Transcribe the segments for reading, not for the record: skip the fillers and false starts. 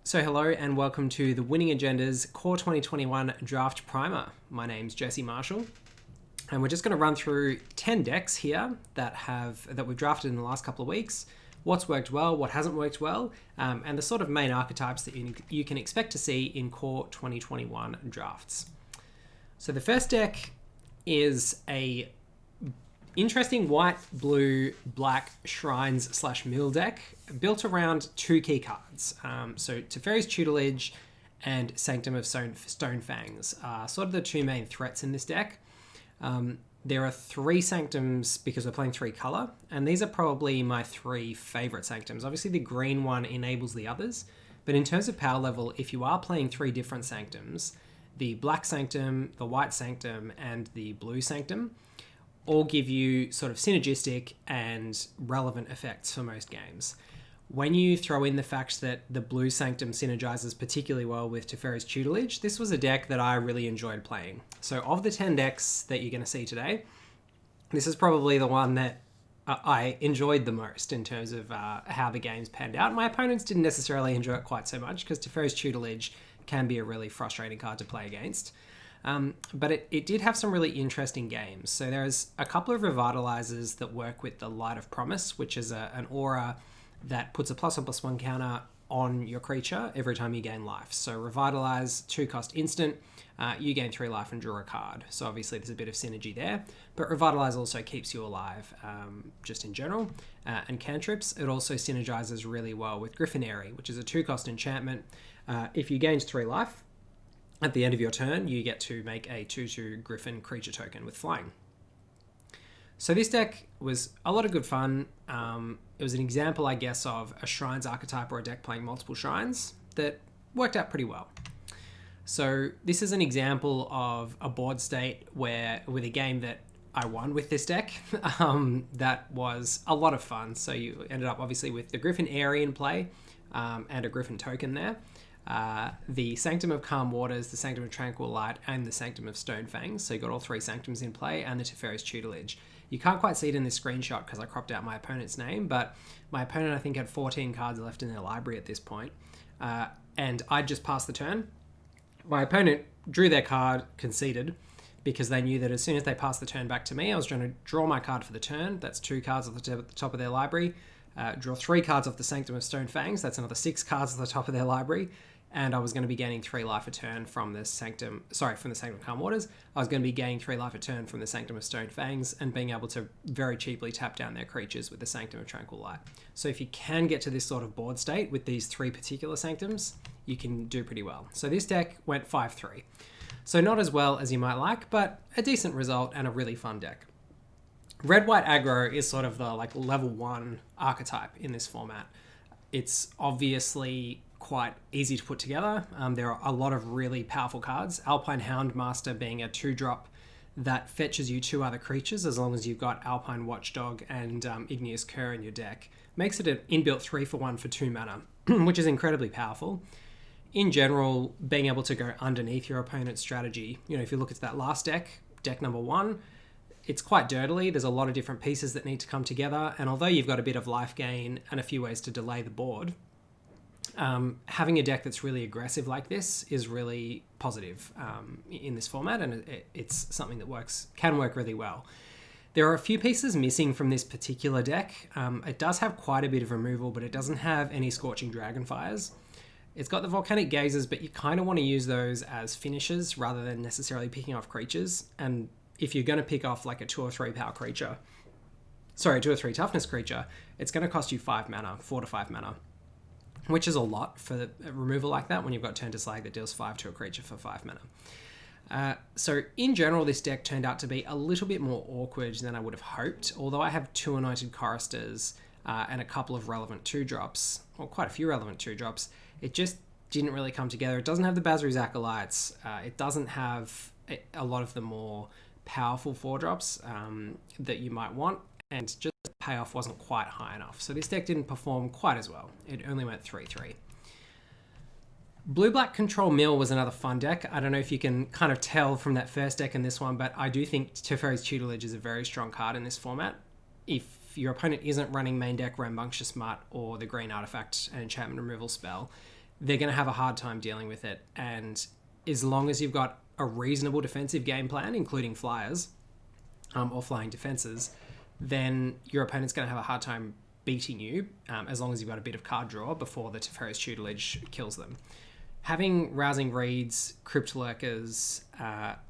So hello and welcome to the Winning Agenda's Core 2021 Draft Primer. My name's Jesse Marshall, and we're just going to run through 10 decks here that we've drafted in the last couple of weeks, what's worked well, what hasn't worked well, and the sort of main archetypes that you can expect to see in Core 2021 drafts. So the first deck is a interesting white, blue, black shrines / mill deck built around two key cards. So Teferi's Tutelage and Sanctum of Stone Fangs are sort of the two main threats in this deck. There are three Sanctums because we're playing three color, and these are probably my three favorite Sanctums. Obviously the green one enables the others, but in terms of power level, if you are playing three different Sanctums, the black Sanctum, the white Sanctum, and the blue Sanctum all give you sort of synergistic and relevant effects for most games. When you throw in the fact that the blue Sanctum synergizes particularly well with Teferi's Tutelage, this was a deck that I really enjoyed playing. So of the 10 decks that you're going to see today, this is probably the one that I enjoyed the most in terms of how the games panned out. My opponents didn't necessarily enjoy it quite so much because Teferi's Tutelage can be a really frustrating card to play against. But it did have some really interesting games. So there's a couple of Revitalizers that work with the Light of Promise, which is an aura that puts a +1/+1 counter on your creature every time you gain life. So Revitalize, 2-cost instant, you gain 3 life and draw a card. So obviously there's a bit of synergy there. But Revitalize also keeps you alive, just in general. And cantrips, it also synergizes really well with Griffin-Airy, which is a 2-cost enchantment. If you gain 3 life, at the end of your turn, you get to make a 2/2 Griffin creature token with flying. So this deck was a lot of good fun. It was an example, I guess, of a Shrines archetype or a deck playing multiple Shrines that worked out pretty well. So this is an example of a board state with a game that I won with this deck. That was a lot of fun. So you ended up obviously with the Griffin-Airy in play and a Griffin token there. The Sanctum of Calm Waters, the Sanctum of Tranquil Light, and the Sanctum of Stone Fangs. So you got all three Sanctums in play, and the Teferi's Tutelage. You can't quite see it in this screenshot because I cropped out my opponent's name, but my opponent, I think, had 14 cards left in their library at this point. And I just passed the turn. My opponent drew their card, conceded, because they knew that as soon as they passed the turn back to me, I was trying to draw my card for the turn. That's 2 cards at the top of their library. Draw 3 cards off the Sanctum of Stone Fangs. That's another 6 cards at the top of their library. And I was going to be gaining 3 life a turn from the Sanctum of Calm Waters. I was going to be gaining 3 life a turn from the Sanctum of Stone Fangs and being able to very cheaply tap down their creatures with the Sanctum of Tranquil Light. So if you can get to this sort of board state with these 3 particular Sanctums, you can do pretty well. So this deck went 5-3. So not as well as you might like, but a decent result and a really fun deck. Red-White Aggro is sort of the level 1 archetype in this format. It's obviously quite easy to put together. There are a lot of really powerful cards. Alpine Houndmaster being a 2-drop that fetches you 2 other creatures as long as you've got Alpine Watchdog and Igneous Cur in your deck. Makes it an inbuilt 3-for-1 for 2 mana, which is incredibly powerful. In general, being able to go underneath your opponent's strategy, if you look at that last deck number 1, it's quite dirtily. There's a lot of different pieces that need to come together, and although you've got a bit of life gain and a few ways to delay the board, having a deck that's really aggressive like this is really positive in this format, and it's something that can work really well. There are a few pieces missing from this particular deck. It does have quite a bit of removal, but it doesn't have any Scorching Dragonfires. It's got the Volcanic Gazers, but you kind of want to use those as finishers rather than necessarily picking off creatures. And if you're going to pick off like a 2 or 3 power creature, 2 or 3 toughness creature, it's going to cost you 4 to 5 mana. Which is a lot for a removal like that when you've got Turn to Slag that deals 5 to a creature for 5 mana. So in general, this deck turned out to be a little bit more awkward than I would have hoped. Although I have 2 Anointed Choristers and a couple of relevant 2-drops, or quite a few relevant 2-drops, it just didn't really come together. It doesn't have the Bazri's Acolytes. It doesn't have a lot of the more powerful 4-drops that you might want. And just the payoff wasn't quite high enough. So this deck didn't perform quite as well. It only went 3-3. Blue-Black Control Mill was another fun deck. I don't know if you can kind of tell from that first deck and this one, but I do think Teferi's Tutelage is a very strong card in this format. If your opponent isn't running main deck Rambunctious Mutt or the green artifact and enchantment removal spell, they're going to have a hard time dealing with it. And as long as you've got a reasonable defensive game plan, including flyers or flying defenses, then your opponent's going to have a hard time beating you as long as you've got a bit of card draw before the Teferi's Tutelage kills them. Having Rousing Reeds, Crypt Lurkers,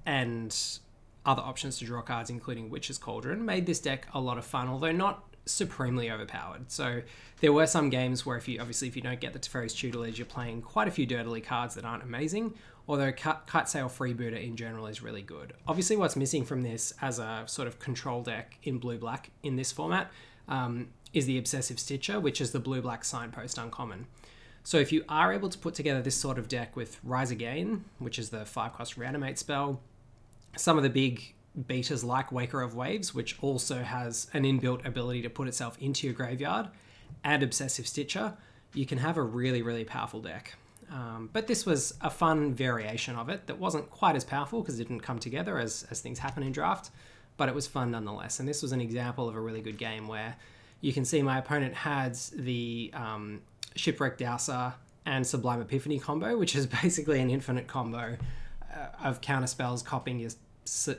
and other options to draw cards, including Witch's Cauldron, made this deck a lot of fun, although not supremely overpowered. So there were some games where if you don't get the Teferi's Tutelage, you're playing quite a few dirtily cards that aren't amazing, although Kite Sail Freebooter in general is really good. Obviously what's missing from this as a sort of control deck in blue-black in this format is the Obsessive Stitcher, which is the blue-black signpost uncommon. So if you are able to put together this sort of deck with Rise Again, which is the 5-cost reanimate spell, some of the big beaters like Waker of Waves, which also has an inbuilt ability to put itself into your graveyard, and Obsessive Stitcher, you can have a really, really powerful deck. But this was a fun variation of it that wasn't quite as powerful because it didn't come together as things happen in draft, but it was fun nonetheless. And this was an example of a really good game where you can see my opponent had the Shipwreck Dowser and Sublime Epiphany combo, which is basically an infinite combo of counter spells copying your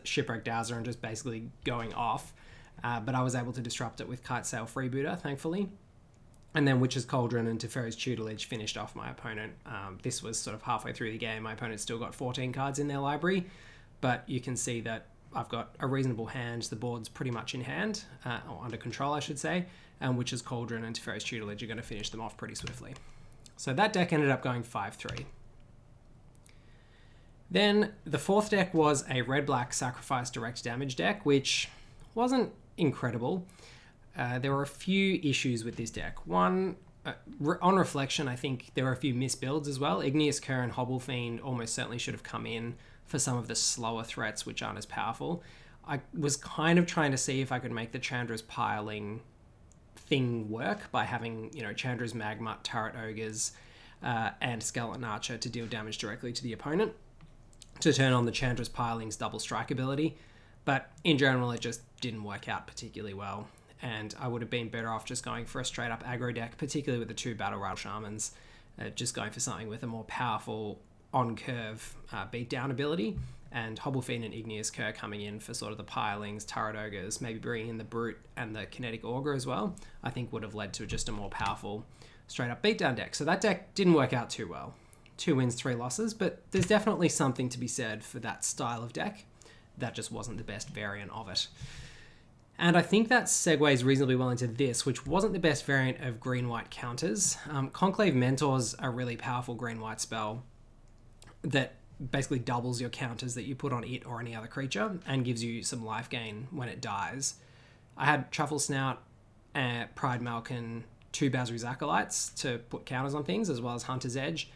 Shipwreck Dowser and just basically going off. But I was able to disrupt it with Kite Sail Freebooter, thankfully. And then Witch's Cauldron and Teferi's Tutelage finished off my opponent. This was sort of halfway through the game. My opponent still got 14 cards in their library, but you can see that I've got a reasonable hand. The board's pretty much in hand, or under control, I should say, and Witch's Cauldron and Teferi's Tutelage are going to finish them off pretty swiftly. So that deck ended up going 5-3. Then the fourth deck was a red-black sacrifice direct damage deck, which wasn't incredible. There were a few issues with this deck. One, on reflection, I think there were a few misbuilds as well. Igneous Cur and Hobble Fiend almost certainly should have come in for some of the slower threats, which aren't as powerful. I was kind of trying to see if I could make the Chandra's Piling thing work by having, Chandra's Magmut, Turret Ogres, and Skeleton Archer to deal damage directly to the opponent to turn on the Chandra's Piling's double strike ability. But in general, it just didn't work out particularly well. And I would have been better off just going for a straight up aggro deck, particularly with the two Battle Rattle Shamans, just going for something with a more powerful on-curve beatdown ability, and Hobble Fiend and Igneous Cur coming in for sort of the pilings, Turret Ogres, maybe bringing in the Brute and the Kinetic Augur as well, I think would have led to just a more powerful straight up beatdown deck. So that deck didn't work out too well. 2 wins, 3 losses, but there's definitely something to be said for that style of deck. That just wasn't the best variant of it. And I think that segues reasonably well into this, which wasn't the best variant of green-white counters. Conclave Mentor's a really powerful green-white spell that basically doubles your counters that you put on it or any other creature and gives you some life gain when it dies. I had Truffle Snout, Pride Malkin, 2 Bazari's Acolytes to put counters on things, as well as Hunter's Edge,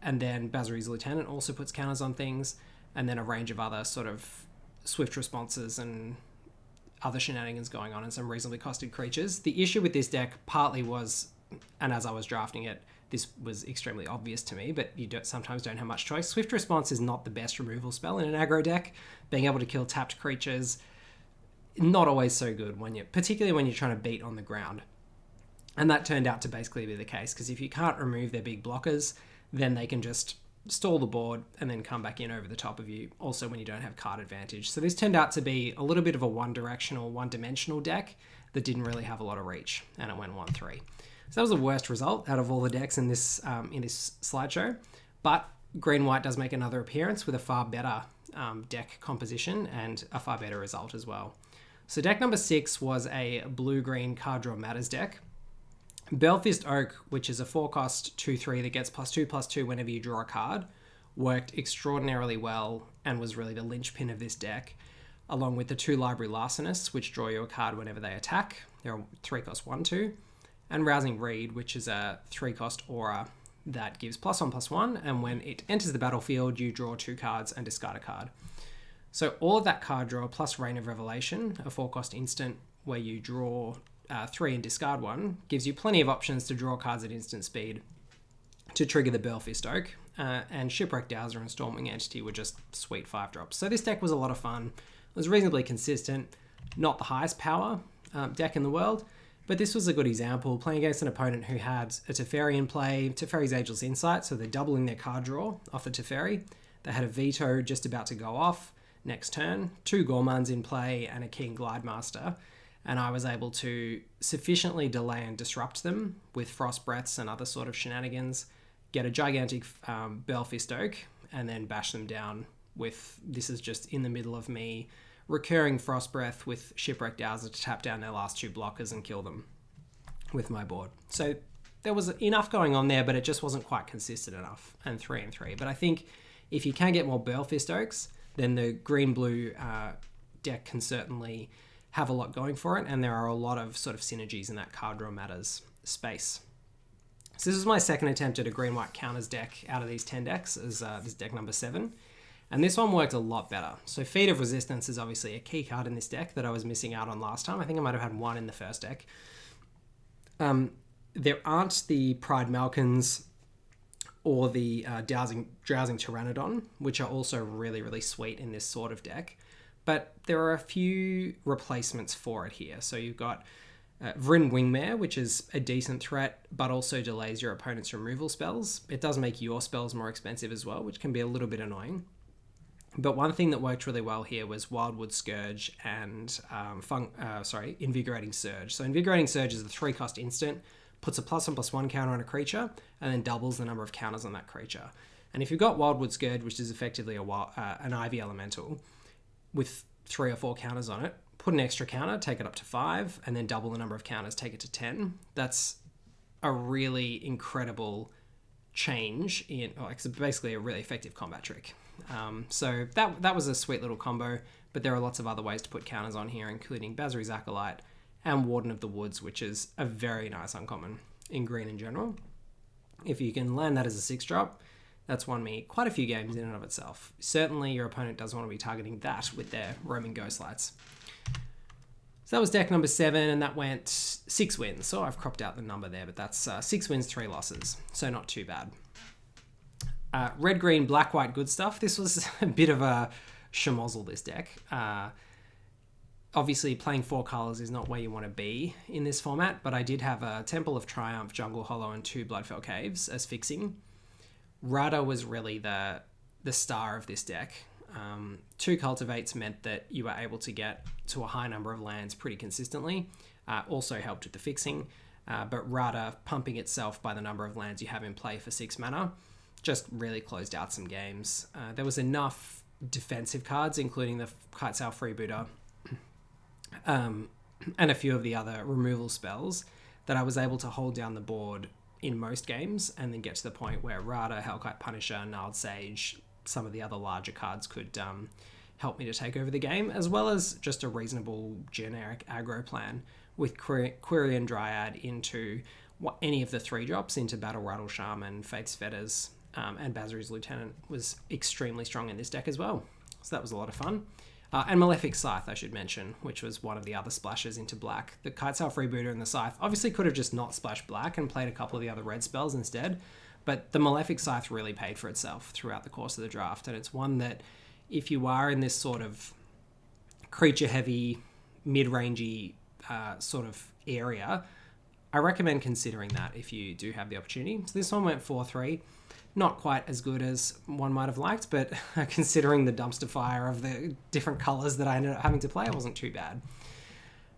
and then Bazari's Lieutenant also puts counters on things, and then a range of other sort of swift responses and other shenanigans going on and some reasonably costed creatures. The issue with this deck partly was, and as I was drafting it, this was extremely obvious to me, but you sometimes don't have much choice. Swift Response is not the best removal spell in an aggro deck. Being able to kill tapped creatures, not always so good, particularly when you're trying to beat on the ground. And that turned out to basically be the case, because if you can't remove their big blockers, then they can just stall the board and then come back in over the top of you, also when you don't have card advantage. So this turned out to be a little bit of a one-dimensional deck that didn't really have a lot of reach, and it went 1-3. So that was the worst result out of all the decks in this slideshow, but green-white does make another appearance with a far better deck composition and a far better result as well. So deck number 6 was a blue-green Card Draw Matters deck. Belfist Oak, which is a 4-cost 2/3 that gets +2/+2 whenever you draw a card, worked extraordinarily well and was really the linchpin of this deck, along with the 2 Library Larcenists, which draw you a card whenever they attack. They're a 3-cost 1/2, and Rousing Reed, which is a 3-cost aura that gives +1/+1, and when it enters the battlefield, you draw 2 cards and discard a card. So all of that card draw plus Reign of Revelation, a 4-cost instant where you draw 3 and discard 1, gives you plenty of options to draw cards at instant speed to trigger the Belfist Oak, and Shipwreck Dowser and Stormwing Entity were just sweet 5-drops. So this deck was a lot of fun. It was reasonably consistent, not the highest power deck in the world, But this was a good example, playing against an opponent who had a Teferi in play, Teferi's Ageless Insight, so they're doubling their card draw off the Teferi. They had a Veto just about to go off next turn, 2 Gormans in play, and a King Glidemaster. And I was able to sufficiently delay and disrupt them with Frost Breaths and other sort of shenanigans, get a gigantic Balefist Oak, and then bash them down with, this is just in the middle of me, recurring Frost Breath with Shipwreck Dowser to tap down their last 2 blockers and kill them with my board. So there was enough going on there, but it just wasn't quite consistent enough, and 3 and 3. But I think if you can get more Balefist Oaks, then the green-blue deck can certainly have a lot going for it, and there are a lot of sort of synergies in that card draw matters space. So this is my second attempt at a green-white counters deck out of these 10 decks, as this deck number 7. And this one worked a lot better. So Feat of Resistance is obviously a key card in this deck that I was missing out on last time. I think I might have had 1 in the first deck. There aren't the Pride Malkins or the Drowsing Pteranodon, which are also really, really sweet in this sort of deck. But there are a few replacements for it here. So you've got Vryn Wingmare, which is a decent threat, but also delays your opponent's removal spells. It does make your spells more expensive as well, which can be a little bit annoying. But one thing that worked really well here was Wildwood Scourge and Invigorating Surge. So Invigorating Surge is the 3-cost instant, puts a +1/+1 counter on a creature, and then doubles the number of counters on that creature. And if you've got Wildwood Scourge, which is effectively an Ivy Elemental, with 3 or 4 counters on it, put an extra counter, take it up to 5, and then double the number of counters, take it to 10. That's a really incredible change in, it's basically a really effective combat trick. So that was a sweet little combo, but there are lots of other ways to put counters on here, including Basri's Acolyte and Warden of the Woods, which is a very nice uncommon in green in general. If you can land that as a 6-drop, that's won me quite a few games in and of itself. Certainly your opponent doesn't want to be targeting that with their roaming Ghostlights. So that was deck number 7, and that went 6 wins. So I've cropped out the number there, but that's 6 wins, 3 losses. So not too bad. Red, green, black, white, good stuff. This was a bit of a schmozzle, this deck. Obviously, playing 4 colours is not where you want to be in this format, but I did have a Temple of Triumph, Jungle Hollow, and 2 Bloodfell Caves as fixing. Rada was really the star of this deck. 2 Cultivates meant that you were able to get to a high number of lands pretty consistently. Also helped with the fixing, but Rada pumping itself by the number of lands you have in play for 6 mana just really closed out some games. There was enough defensive cards, including the Kitesail Freebooter, and a few of the other removal spells, that I was able to hold down the board in most games, and then get to the point where Rada, Hellkite Punisher, Gnarled Sage, some of the other larger cards could help me to take over the game, as well as just a reasonable generic aggro plan with Quirion Dryad into any of the 3-drops into Battle Rattle Shaman, Faith's Fetters, and Basri's Lieutenant was extremely strong in this deck as well. So that was a lot of fun. And Malefic Scythe, I should mention, which was one of the other splashes into black. The Kitesail Freebooter and the Scythe obviously could have just not splashed black and played a couple of the other red spells instead, but the Malefic Scythe really paid for itself throughout the course of the draft, and it's one that if you are in this sort of creature-heavy, mid-rangey sort of area, I recommend considering that if you do have the opportunity. So this one went 4-3. Not quite as good as one might have liked, but considering the dumpster fire of the different colours that I ended up having to play, it wasn't too bad.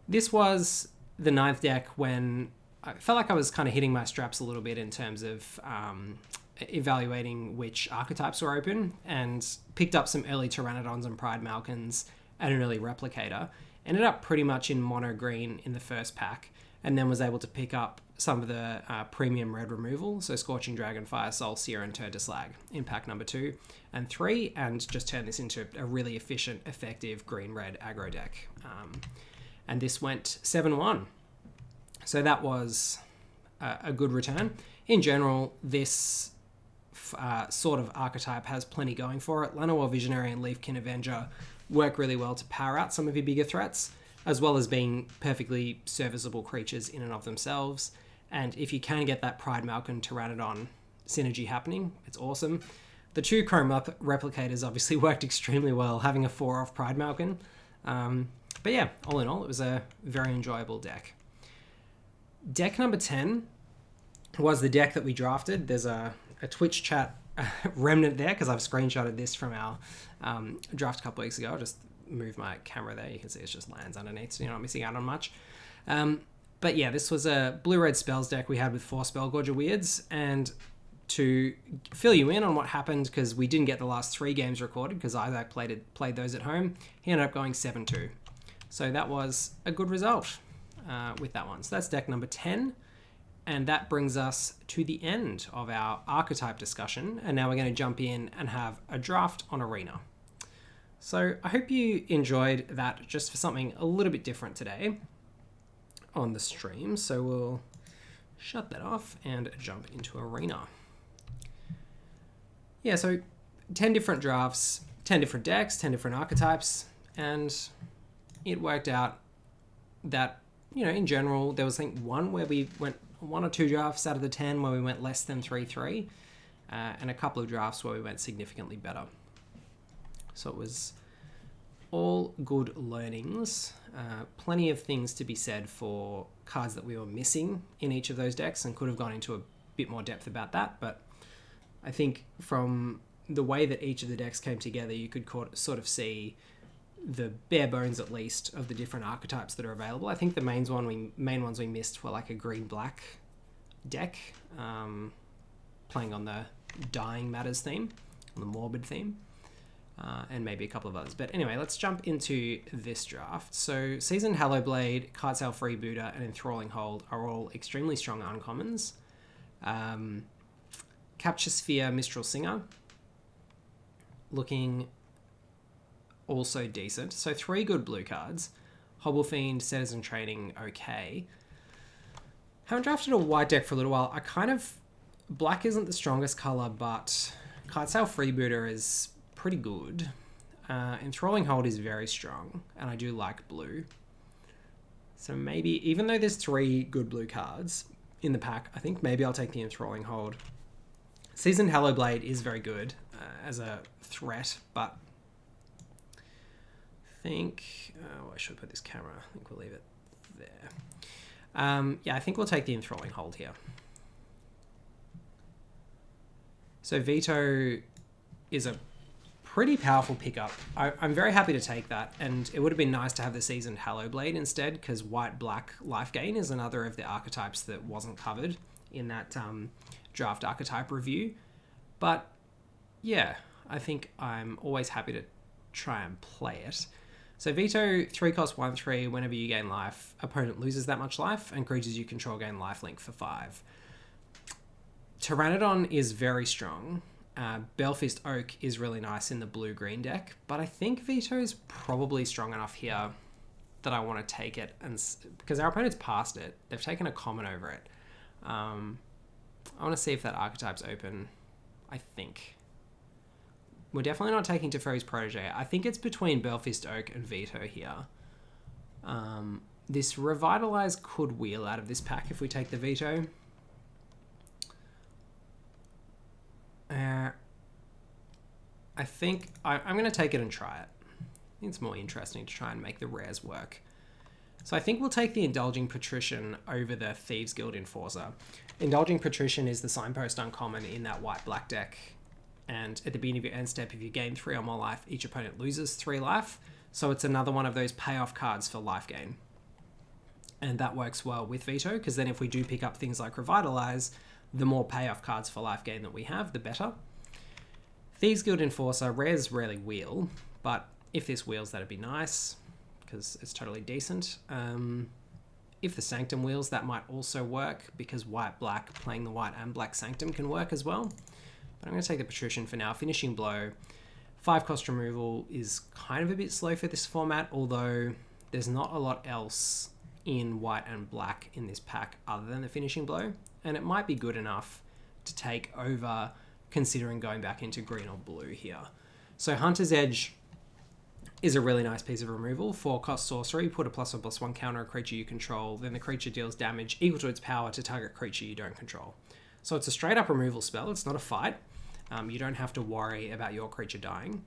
This was the 9th deck when I felt like I was kind of hitting my straps a little bit in terms of evaluating which archetypes were open, and picked up some early Pteranodons and Pride Malkins and an early Replicator. Ended up pretty much in mono green in the first pack, and then was able to pick up some of the premium red removal, so Scorching Dragon, Fire Soul, Seer, and Turn to Slag in pack number 2 and 3, and just turn this into a really efficient, effective green-red aggro deck. And this went 7-1. So that was a good return. In general, this sort of archetype has plenty going for it. Llanowar Visionary and Leafkin Avenger work really well to power out some of your bigger threats, as well as being perfectly serviceable creatures in and of themselves. And if you can get that Pride Malkin Pteranodon synergy happening, it's awesome. The 2 Chrome Replicators obviously worked extremely well, having a 4-off Pride Malkin. But yeah, all in all, it was a very enjoyable deck. Deck number 10 was the deck that we drafted. There's a Twitch chat remnant there because I've screenshotted this from our draft a couple weeks ago. I'll just move my camera there. You can see it's just lands underneath, so you're not missing out on much. But yeah, this was a blue-red spells deck we had with 4 Spellgorger Weirds, and to fill you in on what happened, because we didn't get the last 3 games recorded because Isaac played those at home, he ended up going 7-2. So that was a good result with that one. So that's deck number 10. And that brings us to the end of our archetype discussion. And now we're going to jump in and have a draft on Arena. So I hope you enjoyed that just for something a little bit different today on the stream. So we'll shut that off and jump into Arena. Yeah, so 10 different drafts, 10 different decks, 10 different archetypes. And it worked out that, you know, in general, there was, I think, one or two drafts out of the 10 where we went less than 3-3, and a couple of drafts where we went significantly better. So it was all good learnings. Plenty of things to be said for cards that we were missing in each of those decks, and could have gone into a bit more depth about that. But I think from the way that each of the decks came together, you could sort of see the bare bones, at least, of the different archetypes that are available. I think the main ones we missed were like a green-black deck, playing on the Dying Matters theme, on the Morbid theme, and maybe a couple of others. But anyway, let's jump into this draft. So Seasoned Hallowblade, Cartsail Freebooter, and Enthralling Hold are all extremely strong uncommons. Capture Sphere, Mistral Singer, looking also decent. So 3 good blue cards. Hobble Fiend, Setters in Training, okay. Haven't drafted a white deck for a little while. Black isn't the strongest color, but Cartsail Freebooter is pretty good. Enthralling Hold is very strong, and I do like blue. So maybe, even though there's 3 good blue cards in the pack, I think maybe I'll take the Enthralling Hold. Seasoned Hallowblade is very good as a threat, but I think... I should put this camera. I think we'll leave it there. Yeah, I think we'll take the Enthralling Hold here. So Veto is a pretty powerful pickup. I'm very happy to take that, and it would have been nice to have the Seasoned Hallowblade instead, because White-Black Life Gain is another of the archetypes that wasn't covered in that draft archetype review. But yeah, I think I'm always happy to try and play it. So Veto, 3 cost 1/3, whenever you gain life, opponent loses that much life, and creatures you control gain lifelink for 5. Pteranodon is very strong. Belfist Oak is really nice in the blue-green deck, but I think Veto is probably strong enough here that I want to take it, and because our opponent's passed it. They've taken a common over it. I want to see if that archetype's open. I think. We're definitely not taking Teferi's Protege. I think it's between Belfist Oak and Veto here. This Revitalize could wheel out of this pack if we take the Veto. I think I'm going to take it and try it. I think it's more interesting to try and make the rares work. So I think we'll take the Indulging Patrician over the Thieves Guild Enforcer. Indulging Patrician is the signpost uncommon in that white-black deck. And at the beginning of your end step, if you gain 3 or more life, each opponent loses 3 life. So it's another one of those payoff cards for life gain. And that works well with Veto, because then if we do pick up things like Revitalize, the more payoff cards for life gain that we have, the better. Thieves Guild Enforcer, rares rarely wheel, but if this wheels, that'd be nice, because it's totally decent. If the Sanctum wheels, that might also work, because white-black, playing the white and black Sanctum can work as well. But I'm going to take the Patrician for now. Finishing Blow. 5 cost removal is kind of a bit slow for this format, although there's not a lot else in white and black in this pack other than the Finishing Blow, and it might be good enough to take over considering going back into green or blue here. So Hunter's Edge is a really nice piece of removal. 4 cost sorcery, put a +1/+1 counter a creature you control, then the creature deals damage equal to its power to target creature you don't control. So it's a straight up removal spell, it's not a fight. You don't have to worry about your creature dying.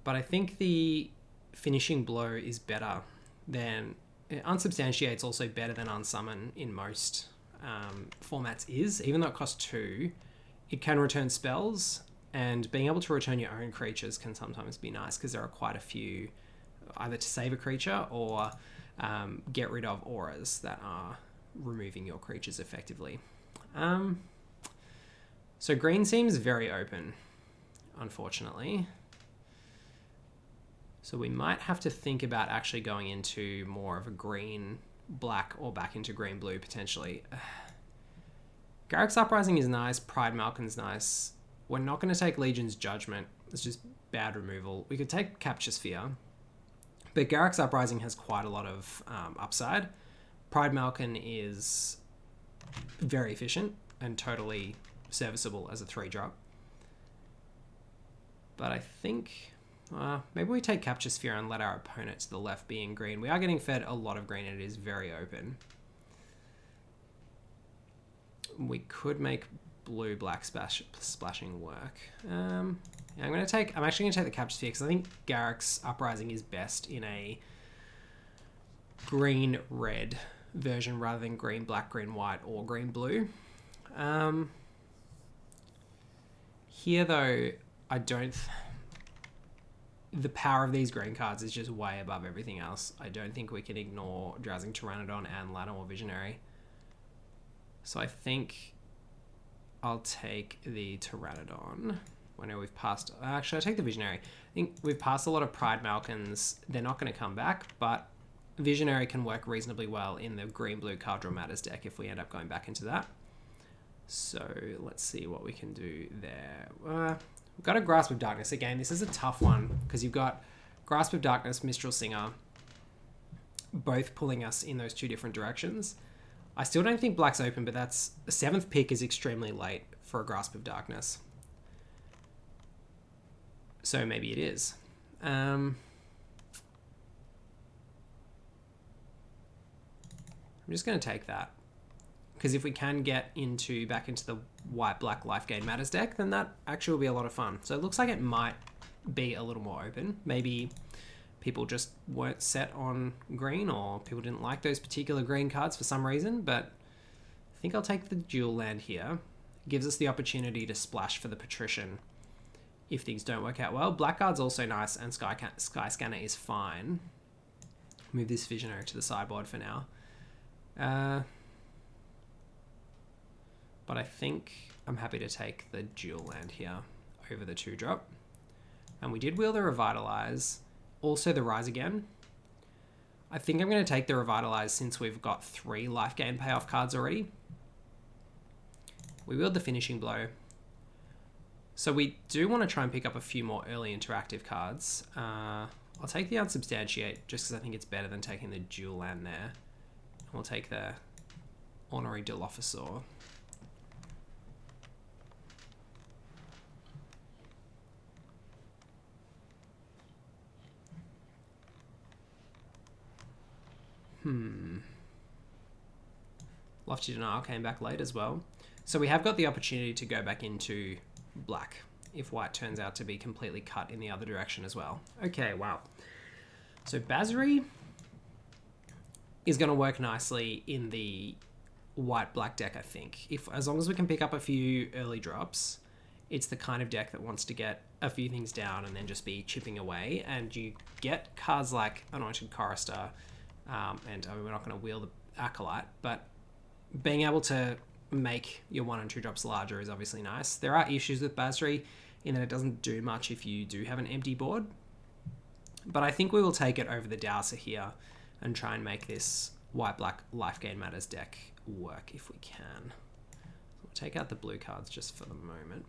But I think the Finishing Blow is better than Unsubstantiate's also better than Unsummon in most formats even though it costs 2, it can return spells, and being able to return your own creatures can sometimes be nice because there are quite a few, either to save a creature or get rid of auras that are removing your creatures effectively. So green seems very open, unfortunately. So we might have to think about actually going into more of a green-black or back into green-blue potentially. Garruk's Uprising is nice. Pride Malkin's nice. We're not going to take Legion's Judgment. It's just bad removal. We could take Capture Sphere. But Garruk's Uprising has quite a lot of upside. Pride Malkin is very efficient and totally serviceable as a 3-drop. But I think... maybe we take Capture Sphere and let our opponent to the left be in green. We are getting fed a lot of green and it is very open. We could make blue-black splashing work. Yeah, I'm actually going to take the Capture Sphere because I think Garruk's Uprising is best in a green-red version rather than green-black, green-white, or green-blue. Here, though, I don't... the power of these green cards is just way above everything else. I don't think we can ignore Drowsing Pteranodon and Llanowar Visionary. So I think I'll take the Pteranodon. I know we've passed... Actually, I'll take the Visionary. I think we've passed a lot of Pride Malkins. They're not going to come back, but Visionary can work reasonably well in the green-blue Card Draw Matters deck if we end up going back into that. So let's see what we can do there. We've got a Grasp of Darkness. Again, this is a tough one because you've got Grasp of Darkness, Mistral Singer, both pulling us in those two different directions. I still don't think black's open, but that's... the 7th pick is extremely late for a Grasp of Darkness. So maybe it is. I'm just going to take that. Because if we can get back into the white-black Life Gain Matters deck, then that actually will be a lot of fun. So it looks like it might be a little more open. Maybe people just weren't set on green, or people didn't like those particular green cards for some reason, but I think I'll take the dual land here. It gives us the opportunity to splash for the Patrician if things don't work out well. Blackguard's also nice, and Sky Scanner is fine. Move this Visionary to the sideboard for now. But I think I'm happy to take the dual land here over the 2-drop. And we did wheel the Revitalize. Also the Rise Again. I think I'm going to take the Revitalize since we've got 3 life gain payoff cards already. We wheeled the Finishing Blow. So we do want to try and pick up a few more early interactive cards. I'll take the Unsubstantiate just because I think it's better than taking the dual land there. And we'll take the Honorary Dilophosaur. Lofty Denial came back late as well. So we have got the opportunity to go back into black if white turns out to be completely cut in the other direction as well. Okay, wow. So Basri is going to work nicely in the white-black deck, I think. As long as we can pick up a few early drops, it's the kind of deck that wants to get a few things down and then just be chipping away. And you get cards like Anointed Chorister, and I mean, we're not going to wheel the Acolyte, but being able to make your 1 and 2 drops larger is obviously nice. There are issues with Basri in that it doesn't do much if you do have an empty board, but I think we will take it over the Dowser here and try and make this white-black Life Gain Matters deck work if we can. We'll take out the blue cards just for the moment.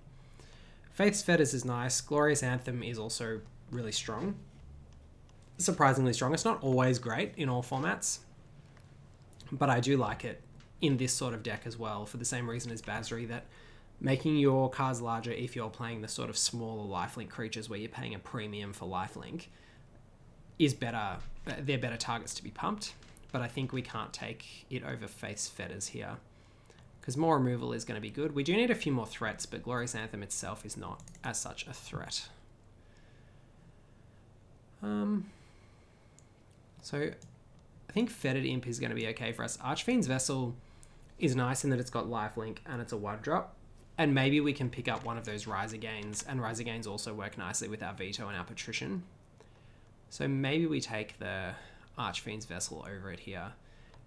Faith's Fetters is nice. Glorious Anthem is also really strong. Surprisingly strong. It's not always great in all formats, but I do like it in this sort of deck as well, for the same reason as Basri, that making your cards larger if you're playing the sort of smaller lifelink creatures where you're paying a premium for lifelink is better. They're better targets to be pumped, but I think we can't take it over Faith's Fetters here because more removal is going to be good. We do need a few more threats, but Glorious Anthem itself is not as such a threat. So I think Fetid Imp is going to be okay for us. Archfiend's Vessel is nice in that it's got lifelink and it's a 1-drop. And maybe we can pick up one of those Rise Agains. And Rise Agains also work nicely with our Veto and our Patrician. So maybe we take the Archfiend's Vessel over it here.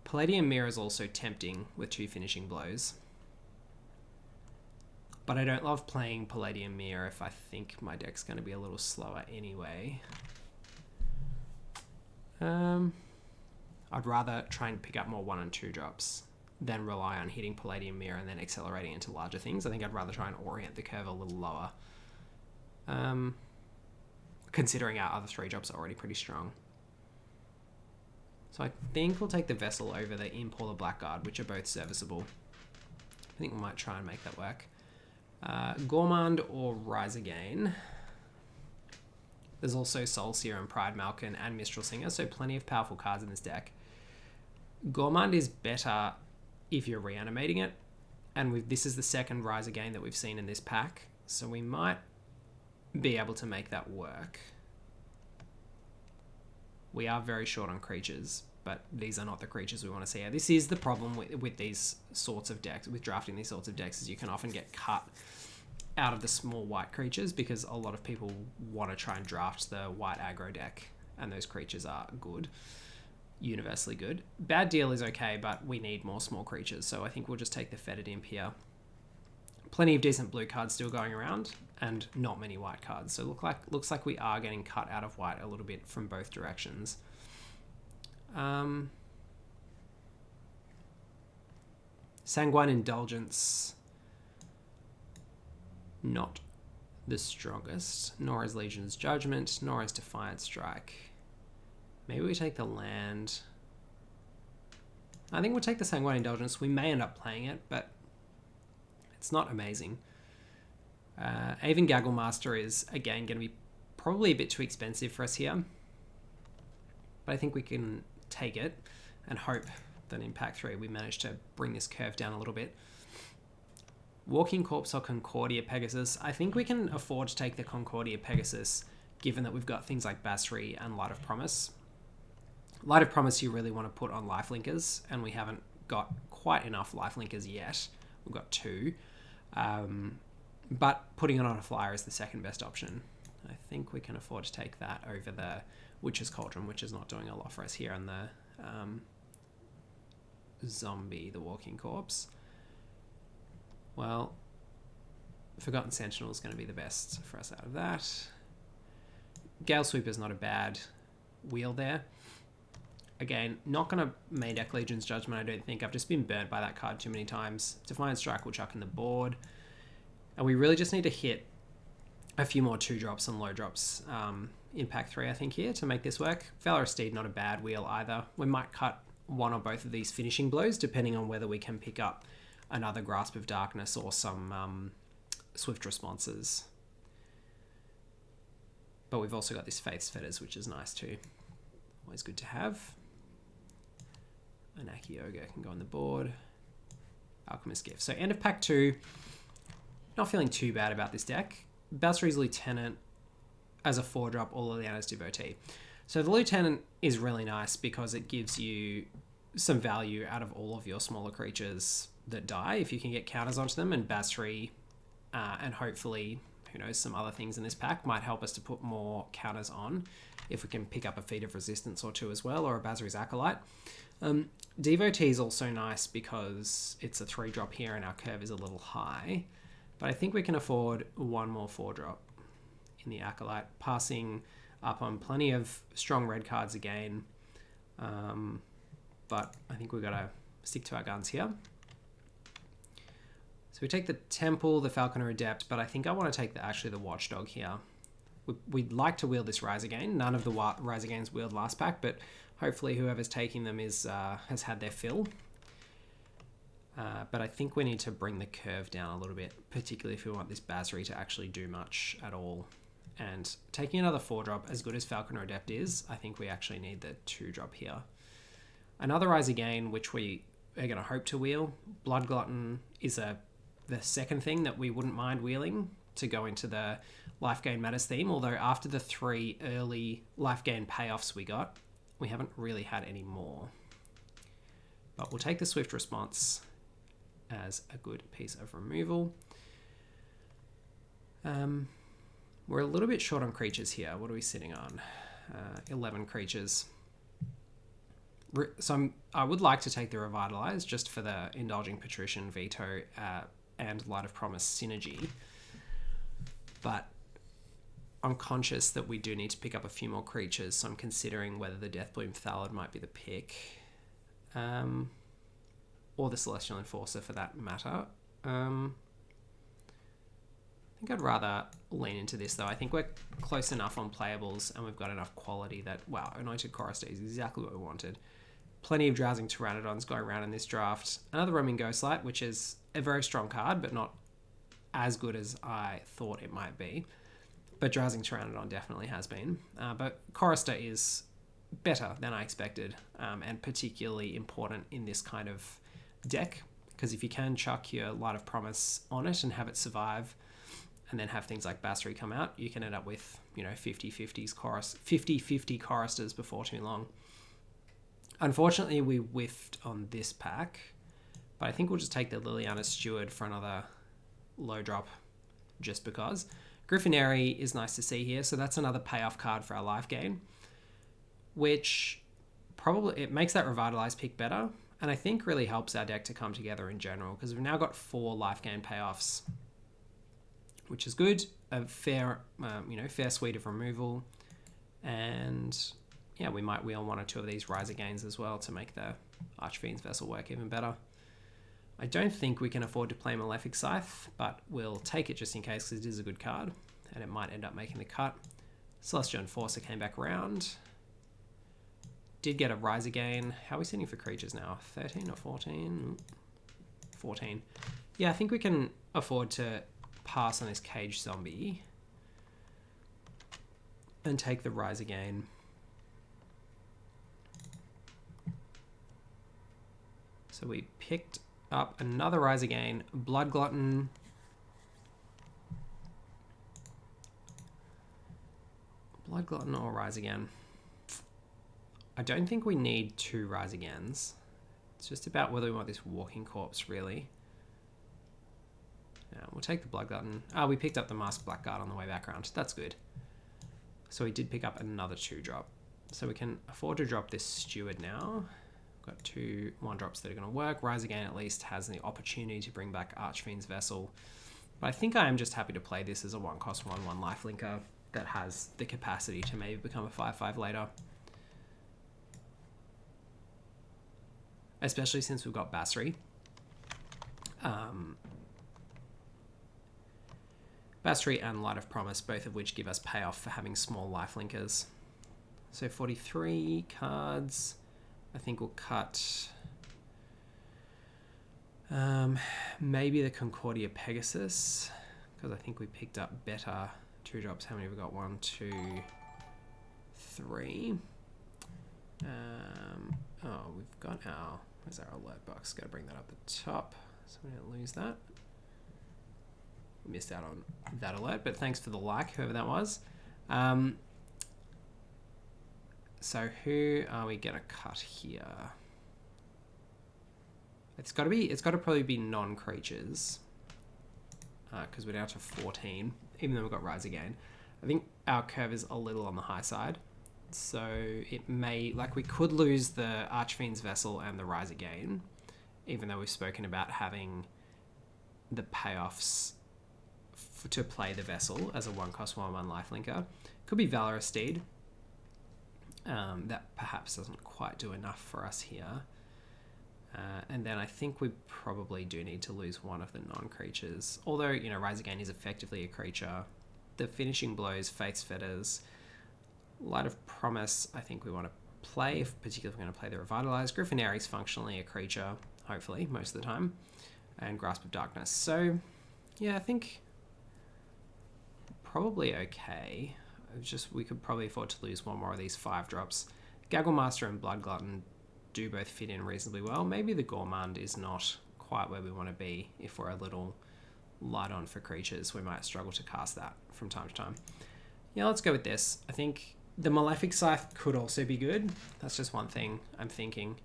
Palladium Mirror is also tempting with 2 finishing blows. But I don't love playing Palladium Mirror if I think my deck's going to be a little slower anyway. I'd rather try and pick up more 1 and 2 drops than rely on hitting Palladium Mirror and then accelerating into larger things. I think I'd rather try and orient the curve a little lower. Considering our other 3 drops are already pretty strong. So I think we'll take the Vessel over the Imp or the Blackguard, which are both serviceable. I think we might try and make that work. Gourmand or Rise Again. There's also Soulseer and Pride Malkin and Mistral Singer, so plenty of powerful cards in this deck. Gourmand is better if you're reanimating it, and this is the second Rise Again that we've seen in this pack, so we might be able to make that work. We are very short on creatures, but these are not the creatures we want to see here. This is the problem with these sorts of decks, with drafting these sorts of decks, is you can often get cut out of the small white creatures because a lot of people want to try and draft the white aggro deck, and those creatures are good, universally good. Bad Deal is okay, but we need more small creatures, so I think we'll just take the Fetid Imp here. Plenty of decent blue cards still going around, and not many white cards, so looks like we are getting cut out of white a little bit from both directions. Sanguine Indulgence, not the strongest, nor is Legion's Judgment, nor is Defiant Strike. Maybe we take the land. I think we'll take the Sanguine Indulgence. We may end up playing it, but it's not amazing. Aven Gagglemaster is, again, going to be probably a bit too expensive for us here. But I think we can take it and hope that in Pack 3 we manage to bring this curve down a little bit. Walking Corpse or Concordia Pegasus. I think we can afford to take the Concordia Pegasus, given that we've got things like Basri and Light of Promise. Light of Promise you really want to put on Lifelinkers, and we haven't got quite enough Lifelinkers yet. We've got 2. But putting it on a flyer is the second best option. I think we can afford to take that over the Witch's Cauldron, which is not doing a lot for us here, and the zombie, the Walking Corpse. Well, Forgotten Sentinel is going to be the best for us out of that. Gale Sweeper is not a bad wheel there. Again, not going to main deck Legion's Judgment, I don't think. I've just been burnt by that card too many times. Defiant Strike will chuck in the board. And we really just need to hit a few more 2-drops and low drops in Pack 3, I think, here to make this work. Valorous Steed, not a bad wheel either. We might cut one or both of these finishing blows, depending on whether we can pick up another Grasp of Darkness or some Swift Responses. But we've also got this Faith's Fetters, which is nice too. Always good to have. Anaki Ogre can go on the board. Alchemist Gift. So end of Pack 2. Not feeling too bad about this deck. Basri's Lieutenant as a 4-drop, or Liliana's Devotee. So the Lieutenant is really nice because it gives you some value out of all of your smaller creatures that die if you can get counters onto them, and Basri and hopefully, who knows, some other things in this pack might help us to put more counters on if we can pick up a Feat of Resistance or 2 as well, or a Basri's Acolyte. Devotee is also nice because it's a 3-drop here and our curve is a little high, but I think we can afford one more 4-drop in the Acolyte, passing up on plenty of strong red cards again, but I think we've got to stick to our guns here. So we take the Temple, the Falconer Adept, but I think I want to take actually the Watchdog here. We'd like to wield this Rise Again. None of the Rise Agains wheeled last pack, but hopefully whoever's taking them has had their fill. But I think we need to bring the curve down a little bit, particularly if we want this Basri to actually do much at all. And taking another 4-drop, as good as Falconer Adept is, I think we actually need the 2-drop here. Another Rise Again, which we are going to hope to wheel. Blood Glutton is the second thing that we wouldn't mind wheeling to go into the Life Gain Matters theme, although after the 3 early Life Gain payoffs we we haven't really had any more. But we'll take the Swift Response as a good piece of removal. We're a little bit short on creatures here. What are we sitting on? 11 creatures. So I would like to take the Revitalize just for the Indulging Patrician, Veto, and Light of Promise synergy. But I'm conscious that we do need to pick up a few more creatures, so I'm considering whether the Deathbloom Thallid might be the pick. Or the Celestial Enforcer for that matter. I think I'd rather lean into this though. I think we're close enough on playables and we've got enough quality that, wow, Anointed Chorister is exactly what we wanted. Plenty of Drowsing Pteranodons going around in this draft. Another Roaming Ghostlight, which is a very strong card, but not as good as I thought it might be. But Drowsing Pteranodon definitely has been. But Chorister is better than I expected, and particularly important in this kind of deck, because if you can chuck your Light of Promise on it and have it survive, and then have things like Basri come out, you can end up with, 50-50 Choristers before too long. Unfortunately, we whiffed on this pack, but I think we'll just take the Liliana Steward for another low drop, just because. Griffinary is nice to see here, so that's another payoff card for our life gain, which probably, it makes that Revitalize pick better, and I think really helps our deck to come together in general, because we've now got 4 life gain payoffs, which is good. A fair, fair suite of removal, and yeah, we might wheel 1 or 2 of these Riser Gains as well to make the Archfiend's Vessel work even better. I don't think we can afford to play Malefic Scythe, but we'll take it just in case because it is a good card, and it might end up making the cut. Celestial Enforcer came back around. Did get a Riser Gain. How are we sitting for creatures now? 13 or 14? 14. Yeah, I think we can afford to pass on this Cage Zombie and take the Riser Gain. So we picked up another Riser Gain, Blood Glutton. Blood Glutton or Rise Again. I don't think we need 2 Rise Agains. It's just about whether we want this Walking Corpse, really. Yeah, we'll take the Blood Glutton. We picked up the Masked Blackguard on the way back around. That's good. So we did pick up another 2-drop. So we can afford to drop this Steward now. Got 2 1-drops that are going to work. Rise Again at least has the opportunity to bring back Archfiend's Vessel. But I think I am just happy to play this as a 1-cost 1/1 lifelinker that has the capacity to maybe become a 5/5 later. Especially since we've got Basri. Basri and Light of Promise, both of which give us payoff for having small lifelinkers. So 43 cards. I think we'll cut maybe the Concordia Pegasus, because I think we picked up better 2-drops. How many have we got? 1, 2, 3. We've got our, where's our alert box? Got to bring that up the top so we don't lose that. We missed out on that alert, but thanks for the like, whoever that was. So who are we gonna cut here? It's got to probably be non-creatures, because we're down to 14, even though we've got Rise Again. I think our curve is a little on the high side, so it may, like, we could lose the Archfiend's Vessel and the Rise Again, even though we've spoken about having the payoffs to play the Vessel as a 1-cost 1/1 lifelinker. Could be Valorous Steed. That perhaps doesn't quite do enough for us here. And then I think we probably do need to lose one of the non-creatures. Although, Rise Again is effectively a creature. The Finishing Blows, Faith's Fetters, Light of Promise, I think we want to play, particularly if we're going to play the Revitalize. Griffinary is functionally a creature, hopefully, most of the time. And Grasp of Darkness. So, yeah, I think probably okay. We could probably afford to lose 1 more of these 5-drops. Gagglemaster and Blood Glutton do both fit in reasonably well. Maybe the Gourmand is not quite where we want to be. If we're a little light on for creatures, we might struggle to cast that from time to time. Yeah, let's go with this. I think The Malefic Scythe could also be good. That's just one thing I'm thinking,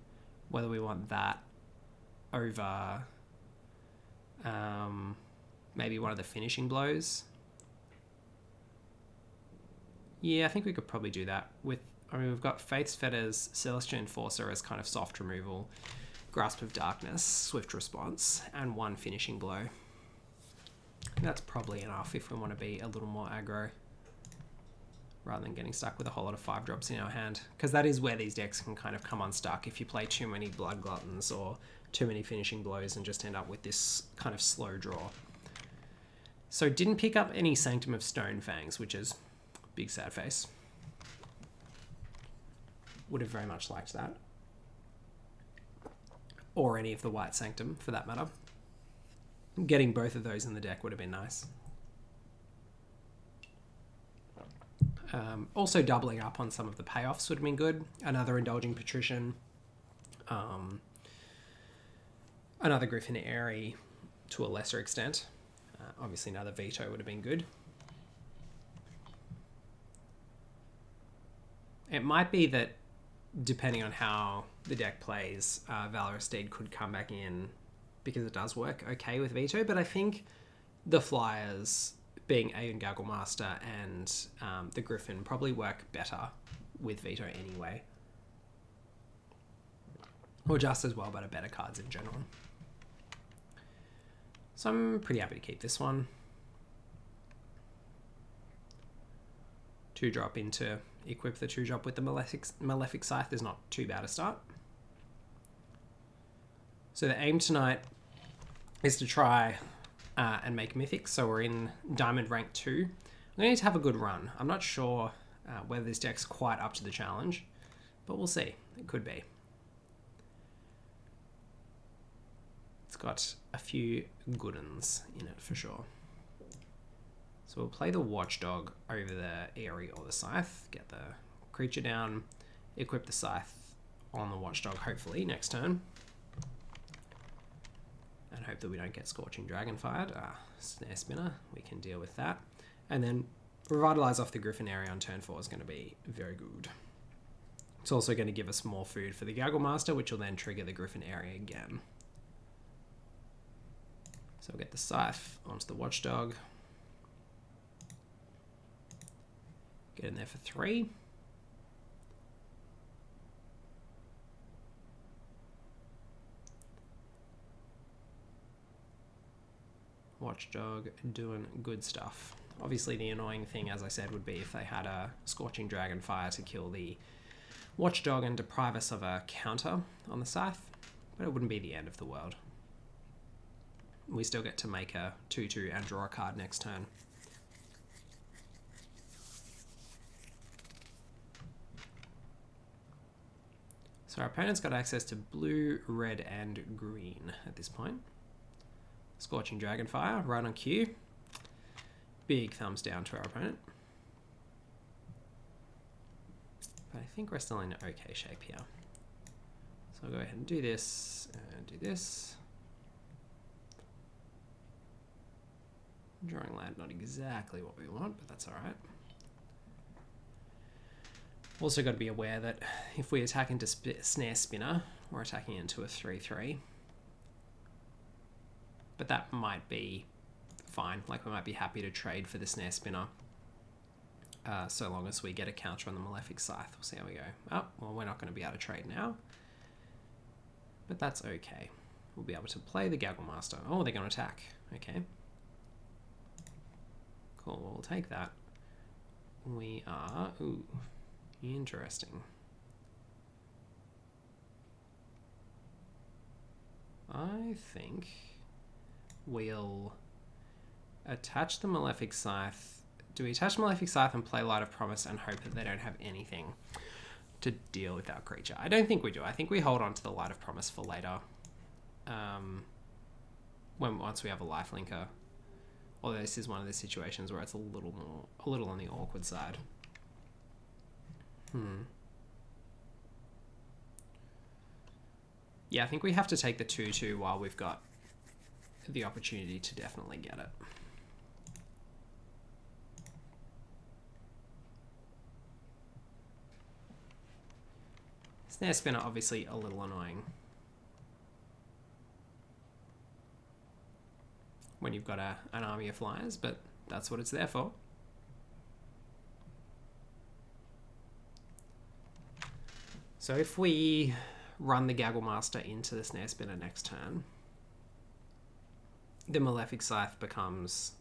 whether we want that over maybe one of the finishing blows. Yeah, I think we could probably do that with, I mean, we've got Faith's Fetters, Celestial Enforcer as kind of soft removal, Grasp of Darkness, Swift Response, and one finishing blow. That's probably enough if we want to be a little more aggro, rather than getting stuck with a whole lot of 5-drops in our hand, because that is where these decks can kind of come unstuck if you play too many Blood Gluttons or too many finishing blows and just end up with this kind of slow draw. So didn't pick up any Sanctum of Stone Fangs, which is big sad face. Would have very much liked that. Or any of the White Sanctum, for that matter. Getting both of those in the deck would have been nice. Also doubling up on some of the payoffs would have been good. Another Indulging Patrician. Another Griffin Airy to a lesser extent. Obviously another Veto would have been good. It might be that, depending on how the deck plays, Valorous Steed could come back in because it does work okay with Veto, but I think the flyers, being Aeon Gagglemaster and the Griffin, probably work better with Veto anyway. Or just as well, but are better cards in general. So I'm pretty happy to keep this one. 2-drop into equip the 2-drop with the Malefic Scythe is not too bad a start. So the aim tonight is to try and make Mythic. So we're in Diamond rank 2. I'm going to need to have a good run. I'm not sure whether this deck's quite up to the challenge, but we'll see. It could be. It's got a few good ones in it for sure. So we'll play the Watchdog over the Airy or the Scythe, get the creature down, equip the Scythe on the Watchdog hopefully next turn. And hope that we don't get Scorching Dragon fired. Snare Spinner, we can deal with that. And then Revitalize off the Griffin Airy on turn 4 is going to be very good. It's also going to give us more food for the Gagglemaster, which will then trigger the Griffin Airy again. So we'll get the Scythe onto the Watchdog. Get in there for 3. Watchdog doing good stuff. Obviously the annoying thing, as I said, would be if they had a Scorching Dragon Fire to kill the Watchdog and deprive us of a counter on the Scythe, but it wouldn't be the end of the world. We still get to make a 2/2 and draw a card next turn. So our opponent's got access to blue, red, and green at this point. Scorching Dragonfire, right on cue. Big thumbs down to our opponent. But I think we're still in okay shape here. So I'll go ahead and do this, and do this. Drawing land, not exactly what we want, but that's alright. Also got to be aware that if we attack into Snare Spinner, we're attacking into a 3/3. But that might be fine. Like, we might be happy to trade for the Snare Spinner. So long as we get a counter on the Malefic Scythe. We'll see how we go. Oh, well, we're not going to be able to trade now. But that's okay. We'll be able to play the Gagglemaster. Oh, they're going to attack. Okay. Cool, well, we'll take that. We are... Ooh, interesting. I think we'll attach the Malefic Scythe. Do we attach Malefic Scythe and play Light of Promise and hope that they don't have anything to deal with our creature? I don't think we do. I think we hold on to the Light of Promise for later. Once we have a lifelinker. Although this is one of the situations where it's a little on the awkward side. Yeah, I think we have to take the 2/2 while we've got the opportunity to definitely get it. Snare Spinner, obviously a little annoying when you've got an army of flyers, but that's what it's there for. So if we run the Gaggle Master into the Snare Spinner next turn, the Malefic Scythe becomes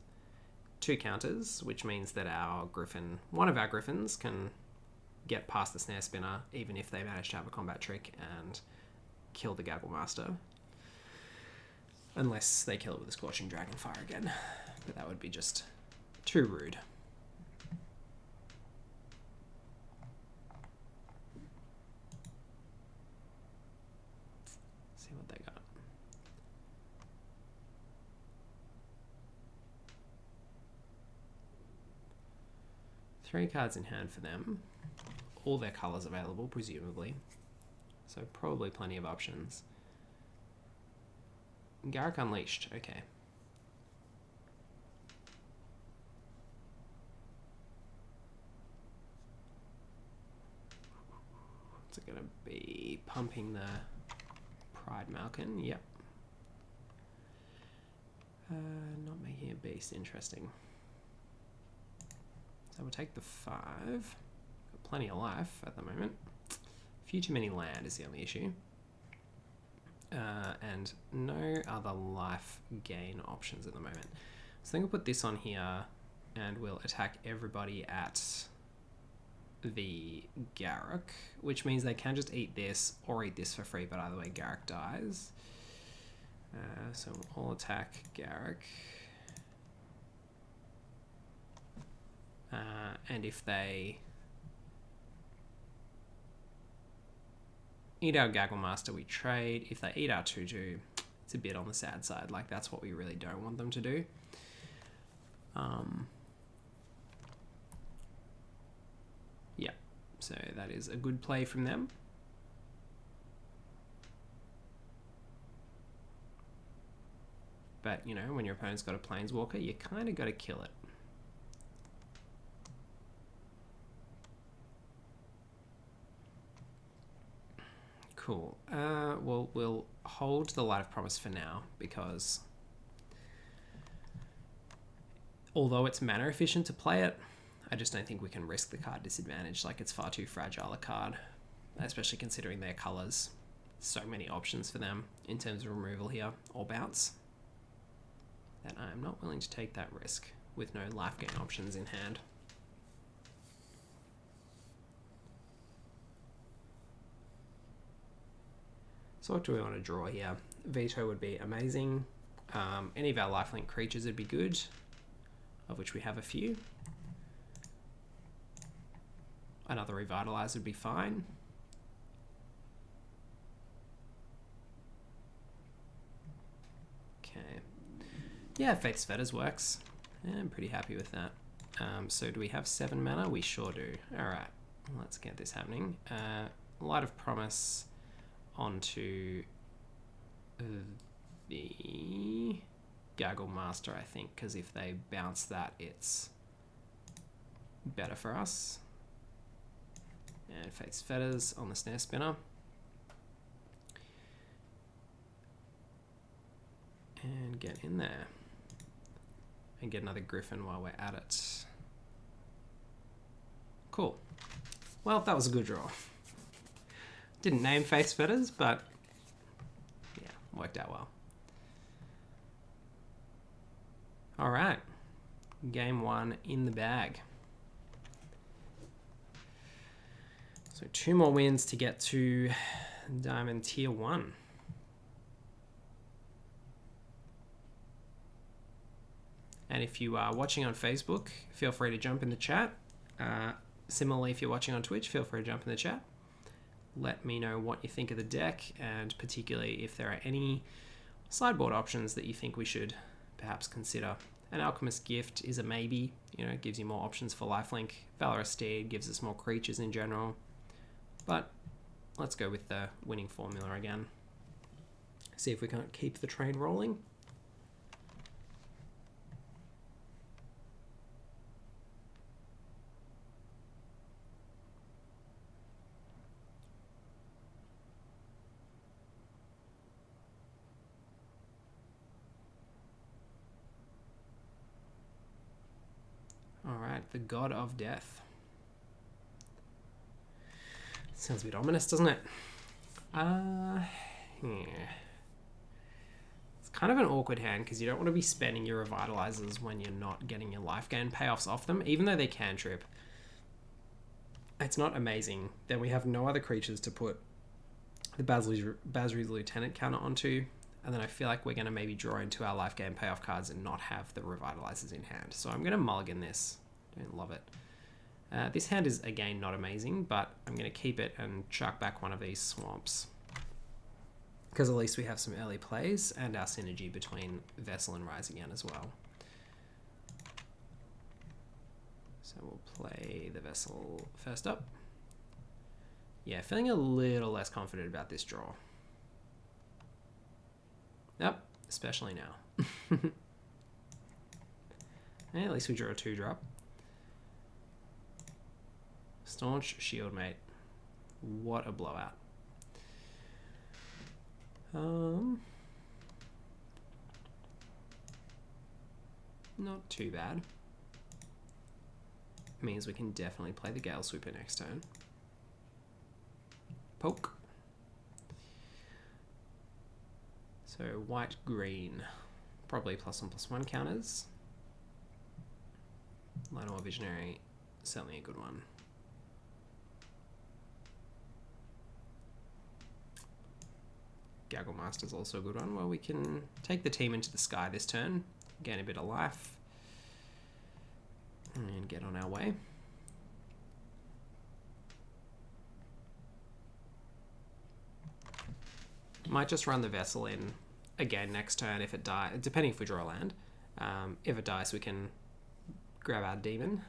2 counters, which means that our Griffin, one of our Griffins, can get past the Snare Spinner, even if they manage to have a combat trick and kill the Gaggle Master. Unless they kill it with a Scorching Dragonfire again. But that would be just too rude. See what they got. Three cards in hand for them. All their colours available, presumably. So probably plenty of options. Garruk Unleashed, okay. What's it going to be? Pumping the Pride Malkin, yep. Not making a beast, interesting. So we'll take the 5. Got plenty of life at the moment. Few too many land is the only issue. And no other life gain options at the moment. So I think we'll put this on here and we'll attack everybody at the Garruk, which means they can just eat this or eat this for free, but either way Garruk dies. So we'll all attack Garruk. And if they eat our Gaggle Master, we trade. If they eat our 2/2, it's a bit on the sad side. Like, that's what we really don't want them to do. Yeah, so that is a good play from them. But, you know, when your opponent's got a Planeswalker, you kind of got to kill it. Cool. Well, we'll hold the Light of Promise for now, because although it's mana efficient to play it, I just don't think we can risk the card disadvantage. Like, it's far too fragile a card, especially considering their colors. So many options for them in terms of removal here, or bounce, that I am not willing to take that risk with no life gain options in hand. So what do we want to draw here? Veto would be amazing. Any of our lifelink creatures would be good, of which we have a few. Another Revitalize would be fine. Okay. Yeah, Faith's Fetters works. Yeah, I'm pretty happy with that. So do we have 7 mana? We sure do. Alright, let's get this happening. Light of Promise onto the Gaggle Master, I think, because if they bounce that, it's better for us. And Faith's Fetters on the Snare Spinner. And get in there. And get another Griffin while we're at it. Cool. Well, that was a good draw. Didn't name Faith's Fetters, but yeah, worked out well. All right, game 1 in the bag. So 2 more wins to get to Diamond Tier 1. And if you are watching on Facebook, feel free to jump in the chat. Similarly, if you're watching on Twitch, feel free to jump in the chat. Let me know what you think of the deck, and particularly if there are any sideboard options that you think we should perhaps consider. An Alchemist Gift is a maybe, you know, it gives you more options for lifelink. Valorous Steed gives us more creatures in general. But let's go with the winning formula again. See if we can't keep the train rolling. the God of Death. Sounds a bit ominous, doesn't it? Yeah. It's kind of an awkward hand because you don't want to be spending your revitalizers when you're not getting your life gain payoffs off them, even though they can trip. It's not amazing. Then we have no other creatures to put the Basri's Lieutenant counter onto, and then I feel like we're going to maybe draw into our life gain payoff cards and not have the revitalizers in hand. So I'm going to mulligan this. Don't love it. This hand is, again, not amazing, but I'm going to keep it and chuck back one of these swamps. Because at least we have some early plays and our synergy between Vessel and Rise Again as well. So we'll play the Vessel first up. Yeah, feeling a little less confident about this draw. Yep, especially now. Yeah, at least we drew a 2-drop. Staunch Shieldmate. What a blowout. Not too bad. Means we can definitely play the Gale Sweeper next turn. Poke. So white, green. Probably +1/+1 counters. Llanowar Visionary, certainly a good one. Gaggle Master's also a good one. Well, we can take the team into the sky this turn, gain a bit of life, and get on our way. Might just run the Vessel in again next turn if it dies, depending if we draw a land. If it dies, we can grab our Demon.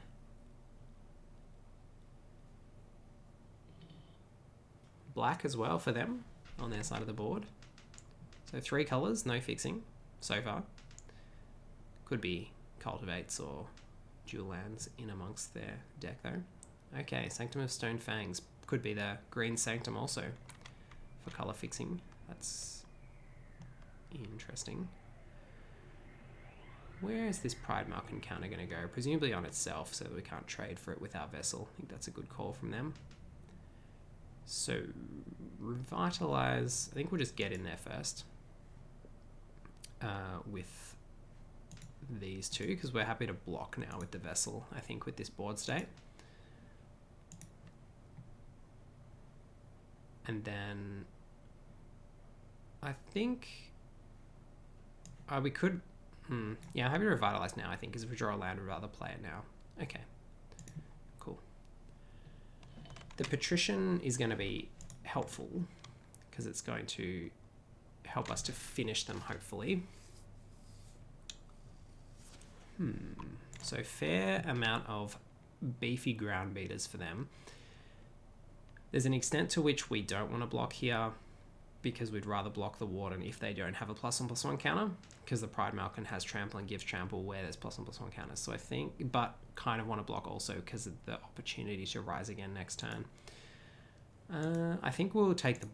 Black as well for them on their side of the board. So 3 colours, no fixing so far. Could be Cultivates or dual lands in amongst their deck though. Okay, Sanctum of Stone Fangs. Could be the green Sanctum also for colour fixing. That's interesting. Where is this Pride Mark counter going to go? Presumably on itself so that we can't trade for it with our Vessel. I think that's a good call from them. So, Revitalize. I think we'll just get in there first with these two, because we're happy to block now with the Vessel, I think, with this board state. And then I think we could... yeah, I'm happy to Revitalize now, I think, because if we draw a land, we'd rather play it now. Okay. Cool. The Patrician is going to be helpful because it's going to help us to finish them, hopefully. So fair amount of beefy ground beaters for them. There's an extent to which we don't want to block here because we'd rather block the Warden if they don't have a +1/+1 counter, because the Pride Malkin has trample and gives trample where there's +1/+1 counters. So I think, but kind of want to block also because of the opportunity to Rise Again next turn. I think we'll take the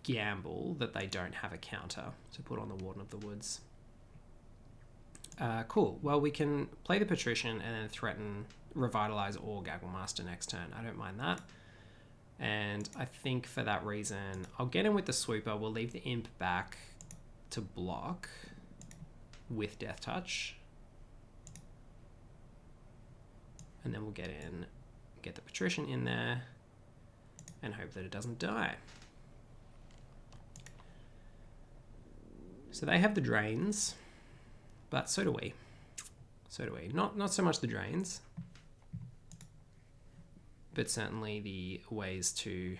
gamble that they don't have a counter to put on the Warden of the Woods. Cool. Well, we can play the Patrician and then threaten Revitalize or Gaggle Master next turn. I don't mind that. And I think for that reason, I'll get in with the Sweeper. We'll leave the Imp back to block with Death Touch. And then we'll get the Patrician in there and hope that it doesn't die. So they have the drains, but so do we. So do we. Not so much the drains, but certainly the ways to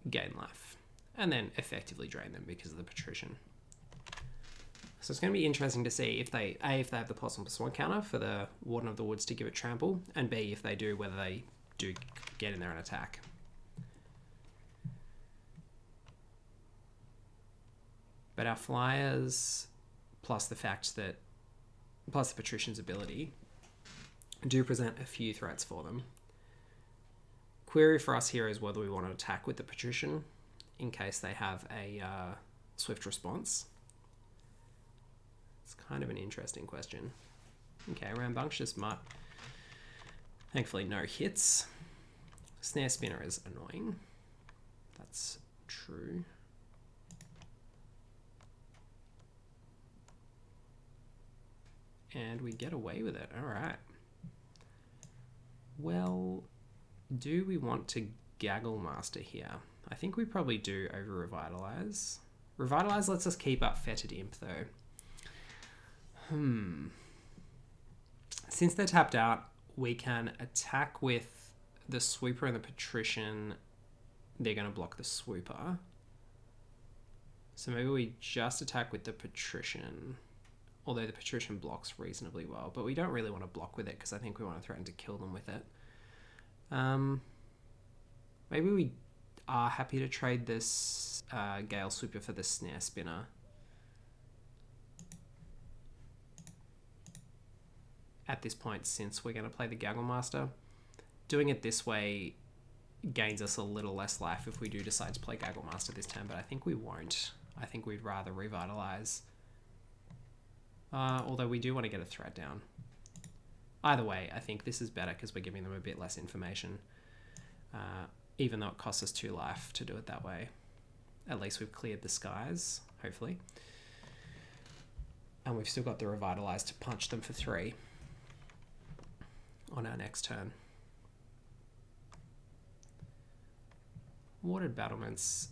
gain life and then effectively drain them because of the Patrician. So it's going to be interesting to see if they, A, if they have the +1/+1 counter for the Warden of the Woods to give it trample, and B, if they do, whether they do get in there and attack. But our flyers, plus the fact that, plus the Patrician's ability, do present a few threats for them. Query for us here is whether we want to attack with the Patrician in case they have a swift response. It's kind of an interesting question. Okay, Rambunctious Mutt. Thankfully no hits. Snare Spinner is annoying. That's true. And we get away with it. All right. Well, do we want to Gaggle Master here? I think we probably do over Revitalize. Revitalize lets us keep up Fetid Imp though. Since they're tapped out, we can attack with the Swooper and the Patrician. They're going to block the Swooper. So maybe we just attack with the Patrician. Although the Patrician blocks reasonably well. But we don't really want to block with it because I think we want to threaten to kill them with it. Maybe we are happy to trade this Gale Swooper for the Snare Spinner. At this point, since we're going to play the Gaggle Master, doing it this way gains us a little less life if we do decide to play Gaggle Master this turn, but I think we won't. I think we'd rather Revitalize. Although we do want to get a threat down. Either way, I think this is better because we're giving them a bit less information. Even though it costs us 2 life to do it that way. At least we've cleared the skies, hopefully. And we've still got the Revitalize to punch them for 3 on our next turn. Watered Battlement's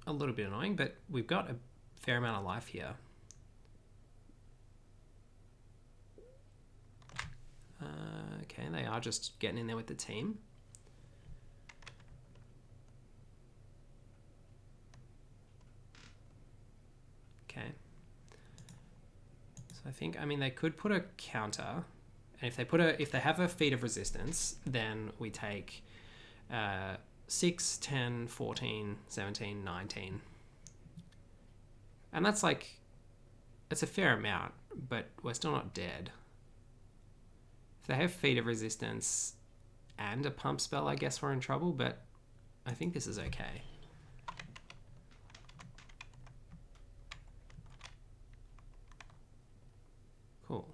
a little bit annoying, but we've got a fair amount of life here. Okay, they are just getting in there with the team. Okay. So I think, I mean, they could put a counter, and if they have a Feat of Resistance, then we take 6, 10, 14, 17, 19. And that's like, it's a fair amount, but we're still not dead. If they have Feat of Resistance and a pump spell, I guess we're in trouble, but I think this is okay. Cool.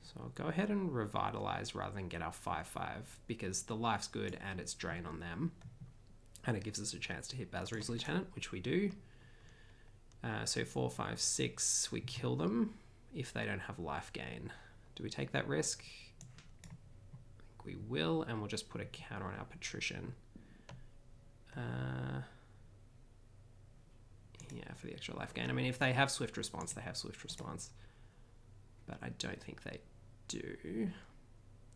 So I'll go ahead and Revitalize rather than get our 5/5 because the life's good and it's drain on them. And it gives us a chance to hit Basri's Lieutenant, which we do. So 4, 5, 6, we kill them if they don't have life gain. Do we take that risk? I think we will, and we'll just put a counter on our Patrician. Yeah, for the extra life gain. I mean, if they have Swift Response, they have Swift Response. But I don't think they do.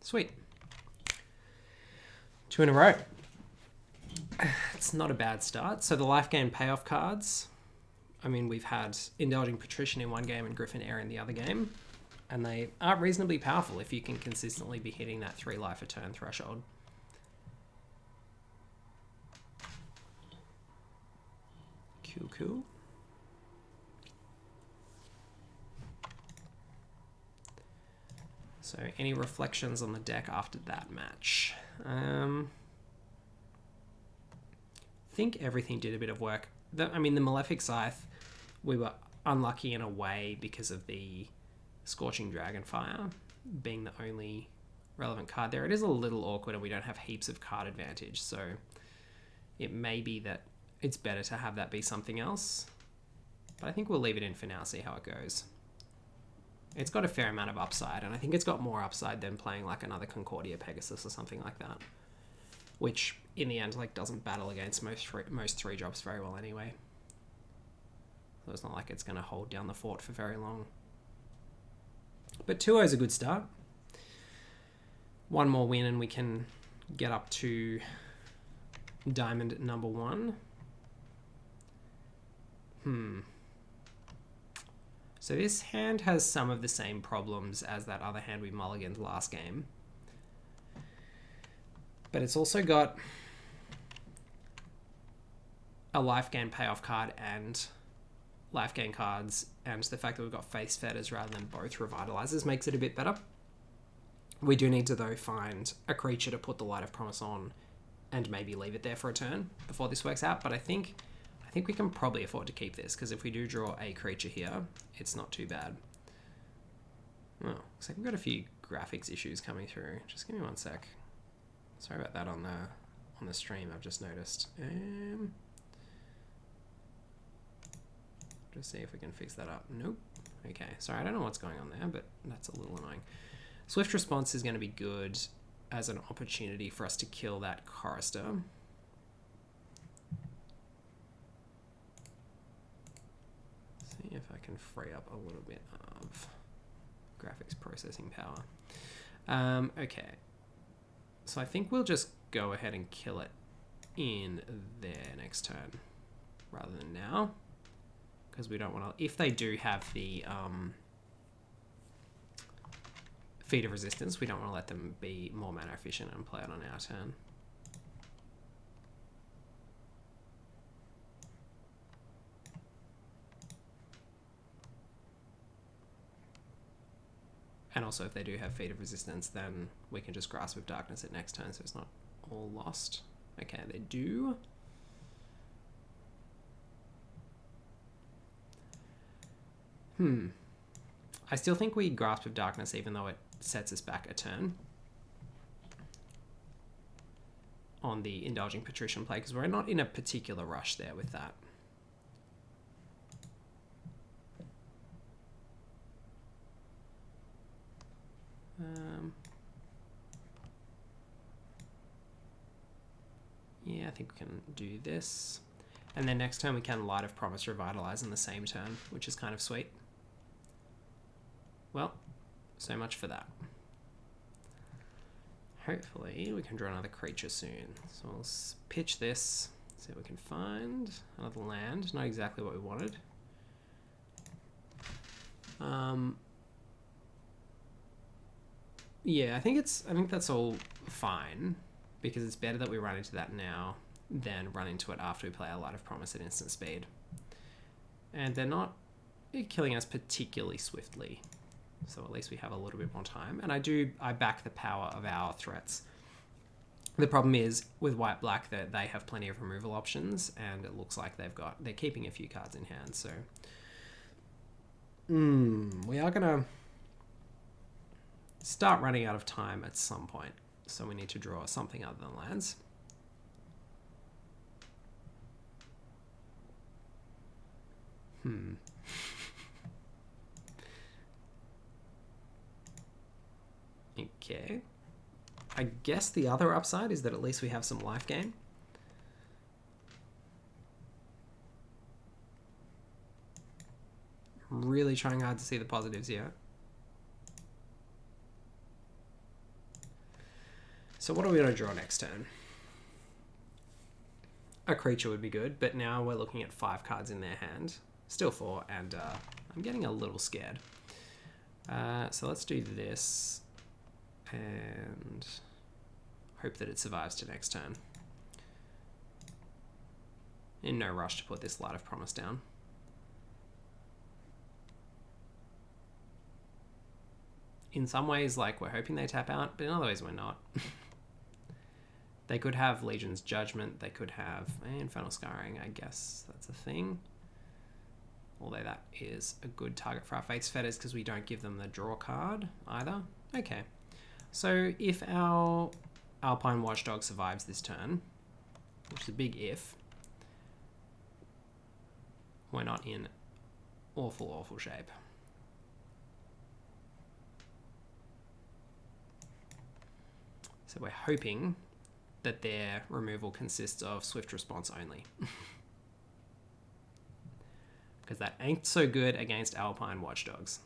Sweet. 2 in a row. It's not a bad start. So the life gain payoff cards, I mean, we've had Indulging Patrician in one game and Griffin Air in the other game. And they are reasonably powerful if you can consistently be hitting that 3 life a turn threshold. Cool, cool. So any reflections on the deck after that match? I think everything did a bit of work. I mean, the Malefic Scythe, we were unlucky in a way because of the Scorching Dragonfire being the only relevant card there. It is a little awkward and we don't have heaps of card advantage, so it may be that it's better to have that be something else. But I think we'll leave it in for now, see how it goes. It's got a fair amount of upside, and I think it's got more upside than playing like another Concordia Pegasus or something like that, which in the end like doesn't battle against most 3-drops very well anyway. So it's not like it's going to hold down the fort for very long. But 2-0 is a good start. One more win and we can get up to diamond number 1. So this hand has some of the same problems as that other hand we mulliganed last game. But it's also got a life gain payoff card and life gain cards, and the fact that we've got face fetters rather than both revitalizers makes it a bit better. We do need to, though, find a creature to put the Light of Promise on and maybe leave it there for a turn before this works out, but I think think we can probably afford to keep this, because if we do draw a creature here, it's not too bad. Oh, looks like we've got a few graphics issues coming through. Just give me one sec. Sorry about that on the stream, I've just noticed. Just see if we can fix that up. Nope. Okay, sorry, I don't know what's going on there, but that's a little annoying. Swift response is going to be good as an opportunity for us to kill that chorister. See if I can free up a little bit of graphics processing power. Okay, so I think we'll just go ahead and kill it in there next turn rather than now, because we don't want to, if they do have the feat of resistance, we don't want to let them be more mana efficient and play it on our turn. And also, if they do have feat of resistance, then we can just grasp with darkness at next turn, so it's not all lost. Okay, they do. I still think we grasp with darkness, even though it sets us back a turn on the indulging patrician play, because we're not in a particular rush there with that. Yeah, I think we can do this. And then next turn we can Light of Promise Revitalize in the same turn, which is kind of sweet. Well, so much for that. Hopefully we can draw another creature soon. So we'll pitch this, see if we can find another land. Not exactly what we wanted. Yeah, I think that's all fine, because it's better that we run into that now than run into it after we play our Light of Promise at instant speed. And they're not killing us particularly swiftly, so at least we have a little bit more time. And I back the power of our threats. The problem is with white-black that they have plenty of removal options, and it looks like they're keeping a few cards in hand. So we are gonna start running out of time at some point, so we need to draw something other than lands. Okay. I guess the other upside is that at least we have some life gain. Really trying hard to see the positives here. So what are we going to draw next turn? A creature would be good, but now we're looking at 5 cards in their hand. Still 4, and I'm getting a little scared. So let's do this and hope that it survives to next turn. In no rush to put this Light of Promise down. In some ways, like, we're hoping they tap out, but in other ways we're not. They could have Legion's Judgment, they could have Infernal Scarring, I guess that's a thing. Although that is a good target for our Fate's Fetters because we don't give them the draw card either. Okay, so if our Alpine Watchdog survives this turn, which is a big if, we're not in awful shape. So we're hoping that their removal consists of Swift Response only. Because that ain't so good against Alpine Watchdogs.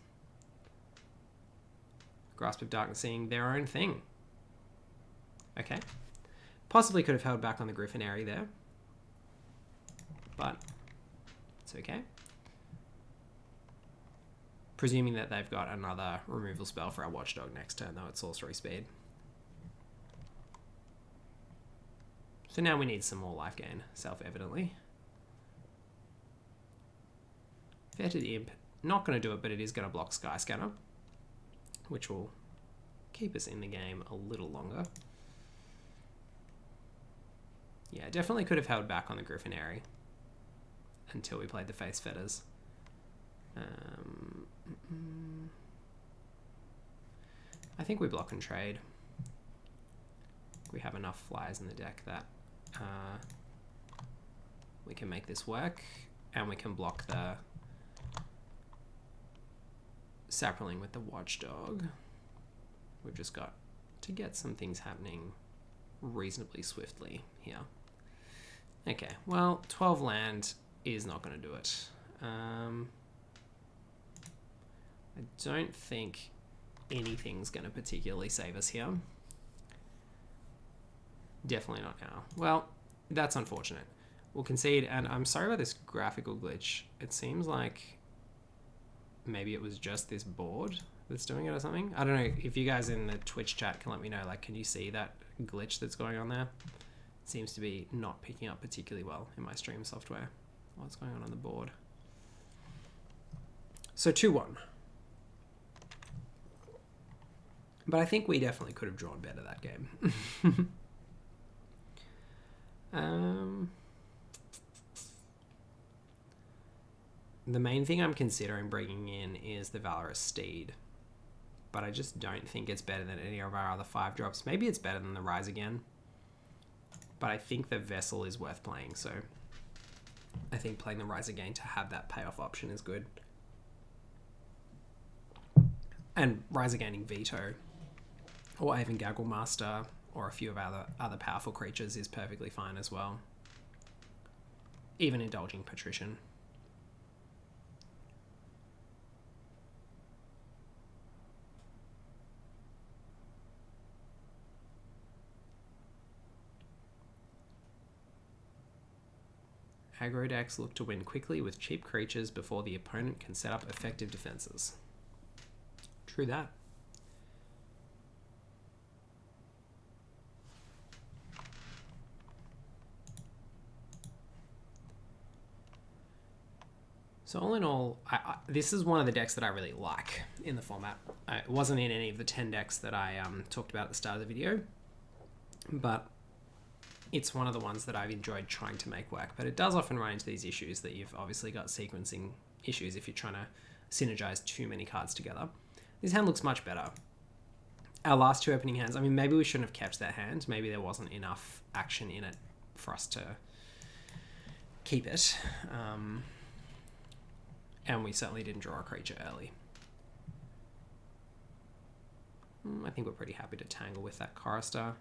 Grasp of Darkness seeing their own thing. Okay. Possibly could have held back on the Griffinary there. But it's okay. Presuming that they've got another removal spell for our Watchdog next turn, though, at sorcery speed. So now we need some more life gain, self-evidently. Fettered Imp, not going to do it, but it is going to block Skyscanner, which will keep us in the game a little longer. Yeah, definitely could have held back on the Griffinary. until we played the Face Fetters. I think we block and trade. We have enough flyers in the deck that we can make this work, and we can block the Saproling with the Watchdog. We've just got to get some things happening reasonably swiftly here. Okay, well, 12 land is not going to do it. I don't think anything's going to particularly save us here. Definitely not now. Well, that's unfortunate. We'll concede, and I'm sorry about this graphical glitch. It seems like maybe it was just this board that's doing it or something. I don't know if you guys in the Twitch chat can let me know, like, can you see that glitch that's going on there? It seems to be not picking up particularly well in my stream software. What's going on the board? So 2-1. But I think we definitely could have drawn better that game. The main thing I'm considering bringing in is the Valorous Steed, but I just don't think it's better than any of our other 5-drops. Maybe it's better than the Rise Again, but I think the Vessel is worth playing, so I think playing the Rise Again to have that payoff option is good. And Rise Againing Veto, or even Gaggle Master, or a few of our other powerful creatures is perfectly fine as well. Even Indulging Patrician. Aggro decks look to win quickly with cheap creatures before the opponent can set up effective defenses. True that. So all in all, this is one of the decks that I really like in the format. It wasn't in any of the 10 decks that I talked about at the start of the video, but it's one of the ones that I've enjoyed trying to make work. But it does often run into these issues that you've obviously got sequencing issues if you're trying to synergize too many cards together. This hand looks much better. Our last 2 opening hands, I mean, maybe we shouldn't have kept that hand. Maybe there wasn't enough action in it for us to keep it. And we certainly didn't draw a creature early. I think we're pretty happy to tangle with that Chorister.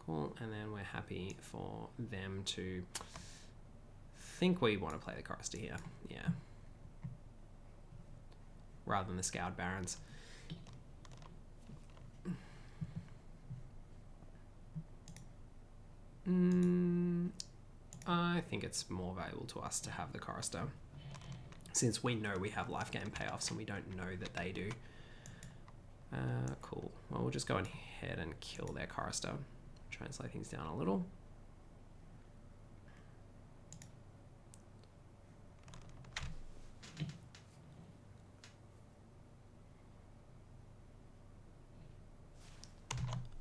Cool, and then we're happy for them to think we want to play the Chorister here. Yeah. Rather than the Scoured Barons. I think it's more valuable to us to have the Chorister, since we know we have life game payoffs and we don't know that they do. Cool. Well, we'll just go ahead and kill their Chorister. Try and slow things down a little.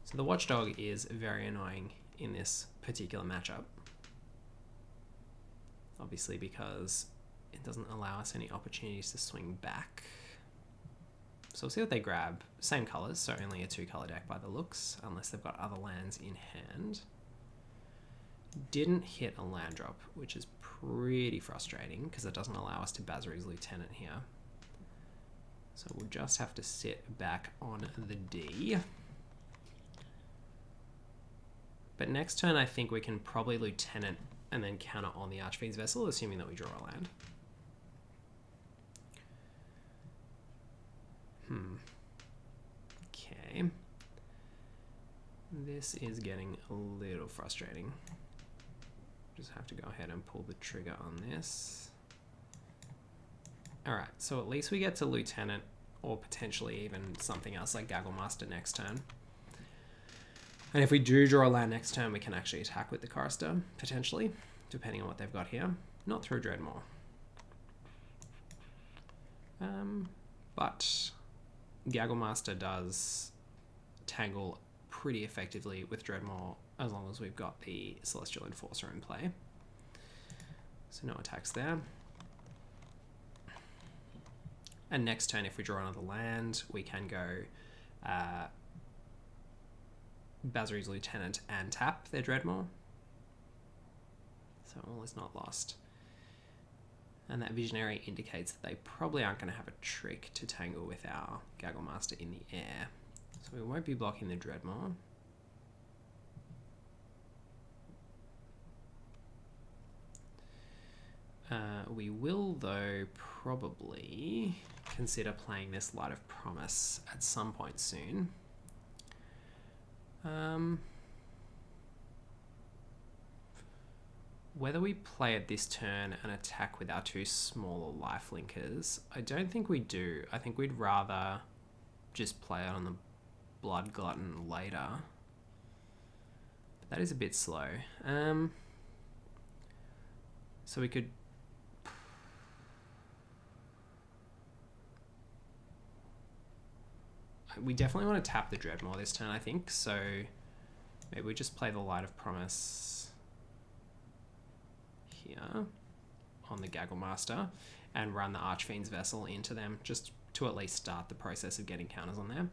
So the Watchdog is very annoying in this particular matchup. Obviously, because it doesn't allow us any opportunities to swing back. So we'll see what they grab. Same colors, so only a 2-color deck by the looks, unless they've got other lands in hand. Didn't hit a land drop, which is pretty frustrating because it doesn't allow us to Bazari's Lieutenant here. So we'll just have to sit back on the D. But next turn, I think we can probably Lieutenant and then counter on the Archfiend's Vessel, assuming that we draw a land. Okay. This is getting a little frustrating. Just have to go ahead and pull the trigger on this. Alright, so at least we get to Lieutenant, or potentially even something else like Gaggle Master next turn. And if we do draw a land next turn, we can actually attack with the Chorister, potentially, depending on what they've got here. Not through Dreadmaw. But Gaggle Master does tangle pretty effectively with Dreadmaw as long as we've got the Celestial Enforcer in play. So no attacks there. And next turn, if we draw another land, we can go Bazari's Lieutenant and tap their Dreadmaw. So all is not lost. And that Visionary indicates that they probably aren't going to have a trick to tangle with our Gagglemaster in the air. So we won't be blocking the Dreadmaw. We will, though, probably consider playing this Light of Promise at some point soon. Whether we play it this turn and attack with our two smaller lifelinkers, I don't think we do. I think we'd rather just play it on the Blood Glutton later. But that is a bit slow. So we could... We definitely want to tap the Dreadmaw this turn, I think. So maybe we just play the Light of Promise here on the Gagglemaster and run the Archfiend's Vessel into them, just to at least start the process of getting counters on there.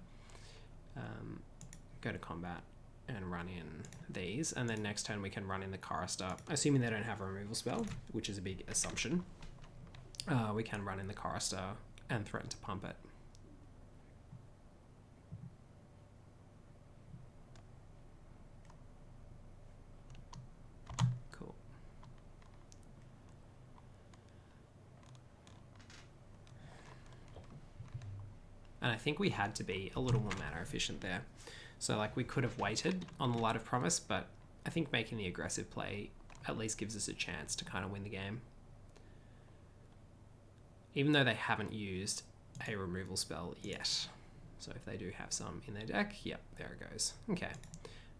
Go to combat and run in these, and then next turn we can run in the Chorister, assuming they don't have a removal spell, which is a big assumption. We can run in the Chorister and threaten to pump it. Cool. And I think we had to be a little more mana efficient there. So like we could have waited on the Light of Promise, but I think making the aggressive play at least gives us a chance to kind of win the game. Even though they haven't used a removal spell yet. So if they do have some in their deck, yep, there it goes. Okay,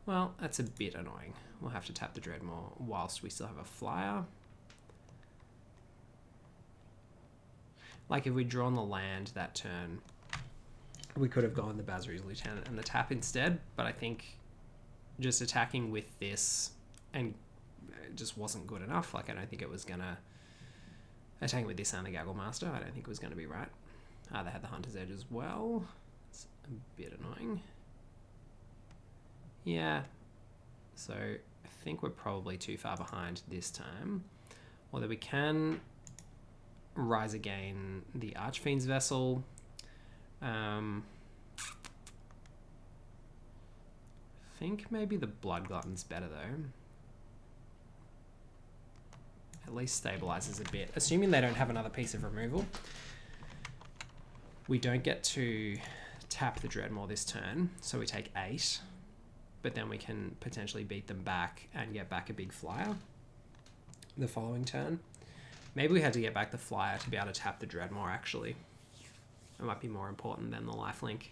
well, that's a bit annoying. We'll have to tap the Dreadmaw whilst we still have a flyer. Like if we'd drawn the land that turn, we could have gone the Bazari's Lieutenant and the tap instead, but I think just attacking with this and it just wasn't good enough. Like I don't think it was gonna... Attacking with this and the Gagglemaster, I don't think it was gonna be right. They had the Hunter's Edge as well. It's a bit annoying. Yeah, so I think we're probably too far behind this time. Although we can rise again the Archfiend's Vessel. I think maybe the Blood Glutton's better though. At least stabilizes a bit. Assuming they don't have another piece of removal. We don't get to tap the Dreadmaw this turn, so we take 8. But then we can potentially beat them back and get back a big flyer the following turn. Maybe we had to get back the flyer to be able to tap the Dreadmaw actually. It might be more important than the lifelink.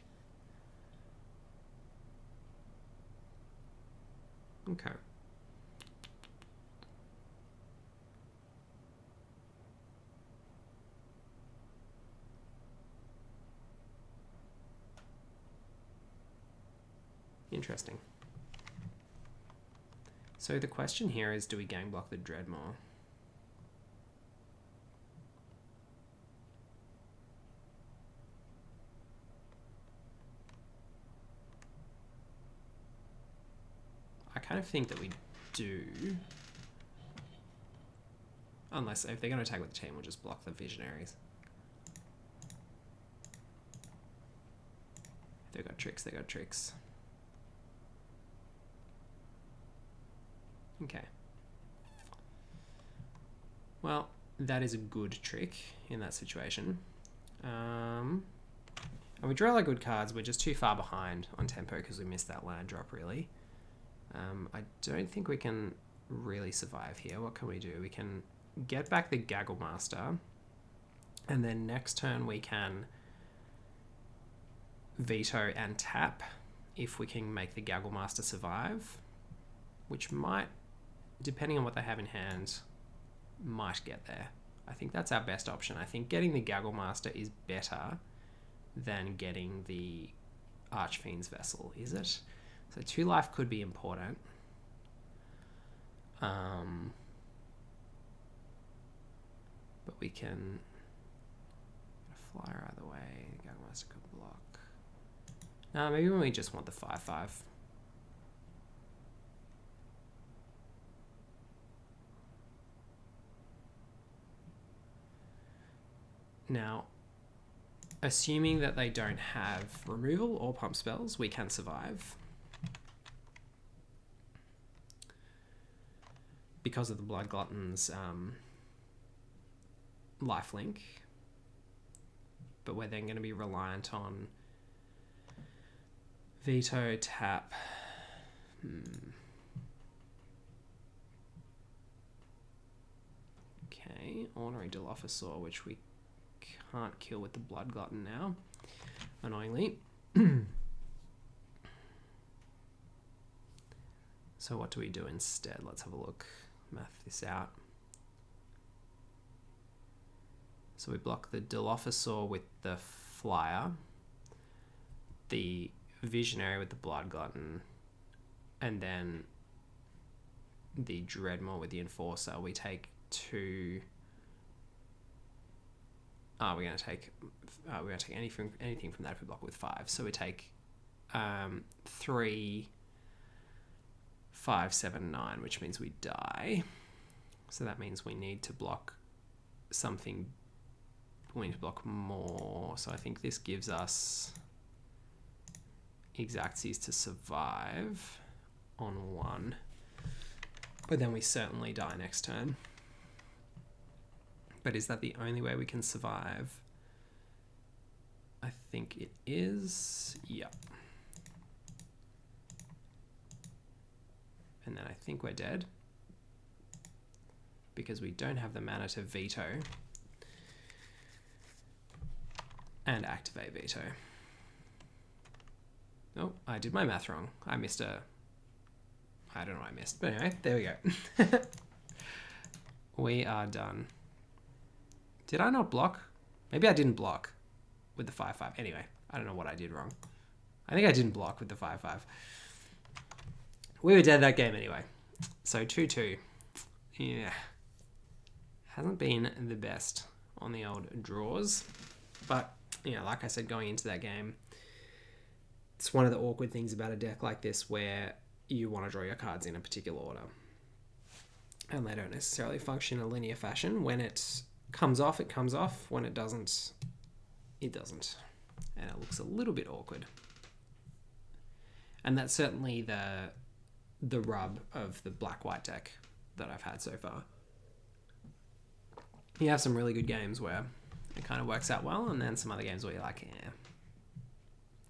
Okay. Interesting. So the question here is, do we gang block the Dreadmaw? I kind of think that we do. Unless, if they're going to attack with the team, we'll just block the Visionaries. If they've got tricks, they've got tricks. Okay. Well, that is a good trick in that situation. And we draw like good cards. We're just too far behind on tempo because we missed that land drop, really. I don't think we can really survive here. What can we do? We can get back the Gagglemaster, and then next turn we can veto and tap if we can make the Gagglemaster survive, which might, depending on what they have in hand, might get there. I think that's our best option. I think getting the Gagglemaster is better than getting the Archfiend's Vessel, is it? So 2 life could be important. But we can flyer either way. Gagmaster could block. No, maybe when we just want the 5/5. Now, assuming that they don't have removal or pump spells, we can survive. Because of the Blood Glutton's lifelink. But we're then going to be reliant on veto, tap. Okay, Ornery Dilophosaur, which we can't kill with the Blood Glutton now, annoyingly. So what do we do instead? Let's have a look, math this out. So we block the Dilophosaur with the Flyer, the Visionary with the Blood Glutton, and then the Dreadmaw with the Enforcer. We take 2. We're going to take anything from that if we block with 5. So we take 3, 5, 7, 9, which means we die. So that means we need to block something. We need to block more. So I think this gives us Exactsies to survive on 1. But then we certainly die next turn. But is that the only way we can survive? I think it is. Yep. And then I think we're dead. Because we don't have the mana to veto. And activate veto. Oh, I did my math wrong. I missed a... I don't know what I missed. But anyway, there we go. We are done. Did I not block? Maybe I didn't block with the 5/5. Anyway, I don't know what I did wrong. I think I didn't block with the 5/5. We were dead that game anyway. So 2-2. Yeah. Hasn't been the best on the old draws. But, you know, like I said, going into that game, it's one of the awkward things about a deck like this where you want to draw your cards in a particular order. And they don't necessarily function in a linear fashion. When it comes off, it comes off. When it doesn't, it doesn't. And it looks a little bit awkward. And that's certainly the rub of the black-white deck that I've had so far. You have some really good games where it kind of works out well, and then some other games where you're like, yeah,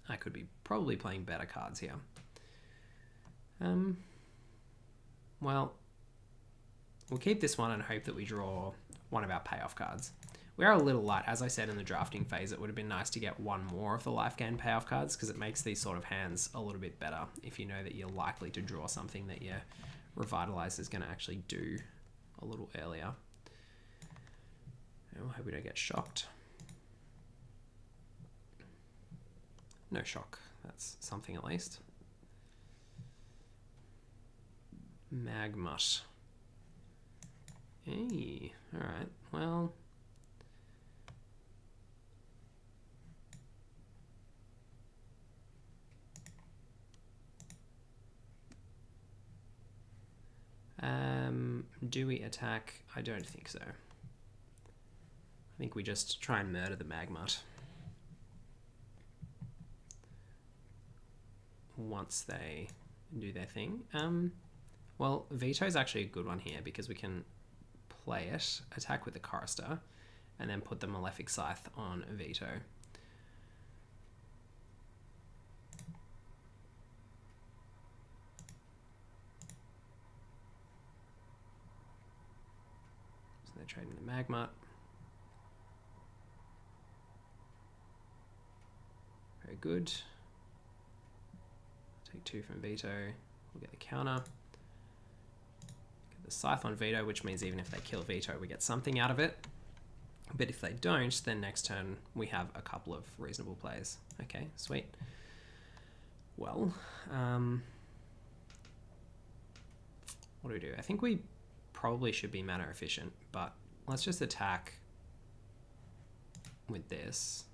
I could be probably playing better cards here. Well, we'll keep this one and hope that we draw one of our payoff cards. We are a little light. As I said in the drafting phase, it would have been nice to get one more of the life gain payoff cards because it makes these sort of hands a little bit better if you know that you're likely to draw something that your Revitalize is going to actually do a little earlier. I hope we don't get shocked. No shock. That's something at least. Magmut. Hey, alright, well. Do we attack? I don't think so. I think we just try and murder the Magmut. Once they do their thing. Well, Veto is actually a good one here because we can play it, attack with the Chorister, and then put the Malefic Scythe on Veto. So they're trading the Magmut. Very good. Take 2 from Veto. We'll get the counter. Get the Scythe on Veto, which means even if they kill Veto, we get something out of it. But if they don't, then next turn we have a couple of reasonable plays. Okay, sweet. Well, What do we do? I think we probably should be mana efficient, but let's just attack with this.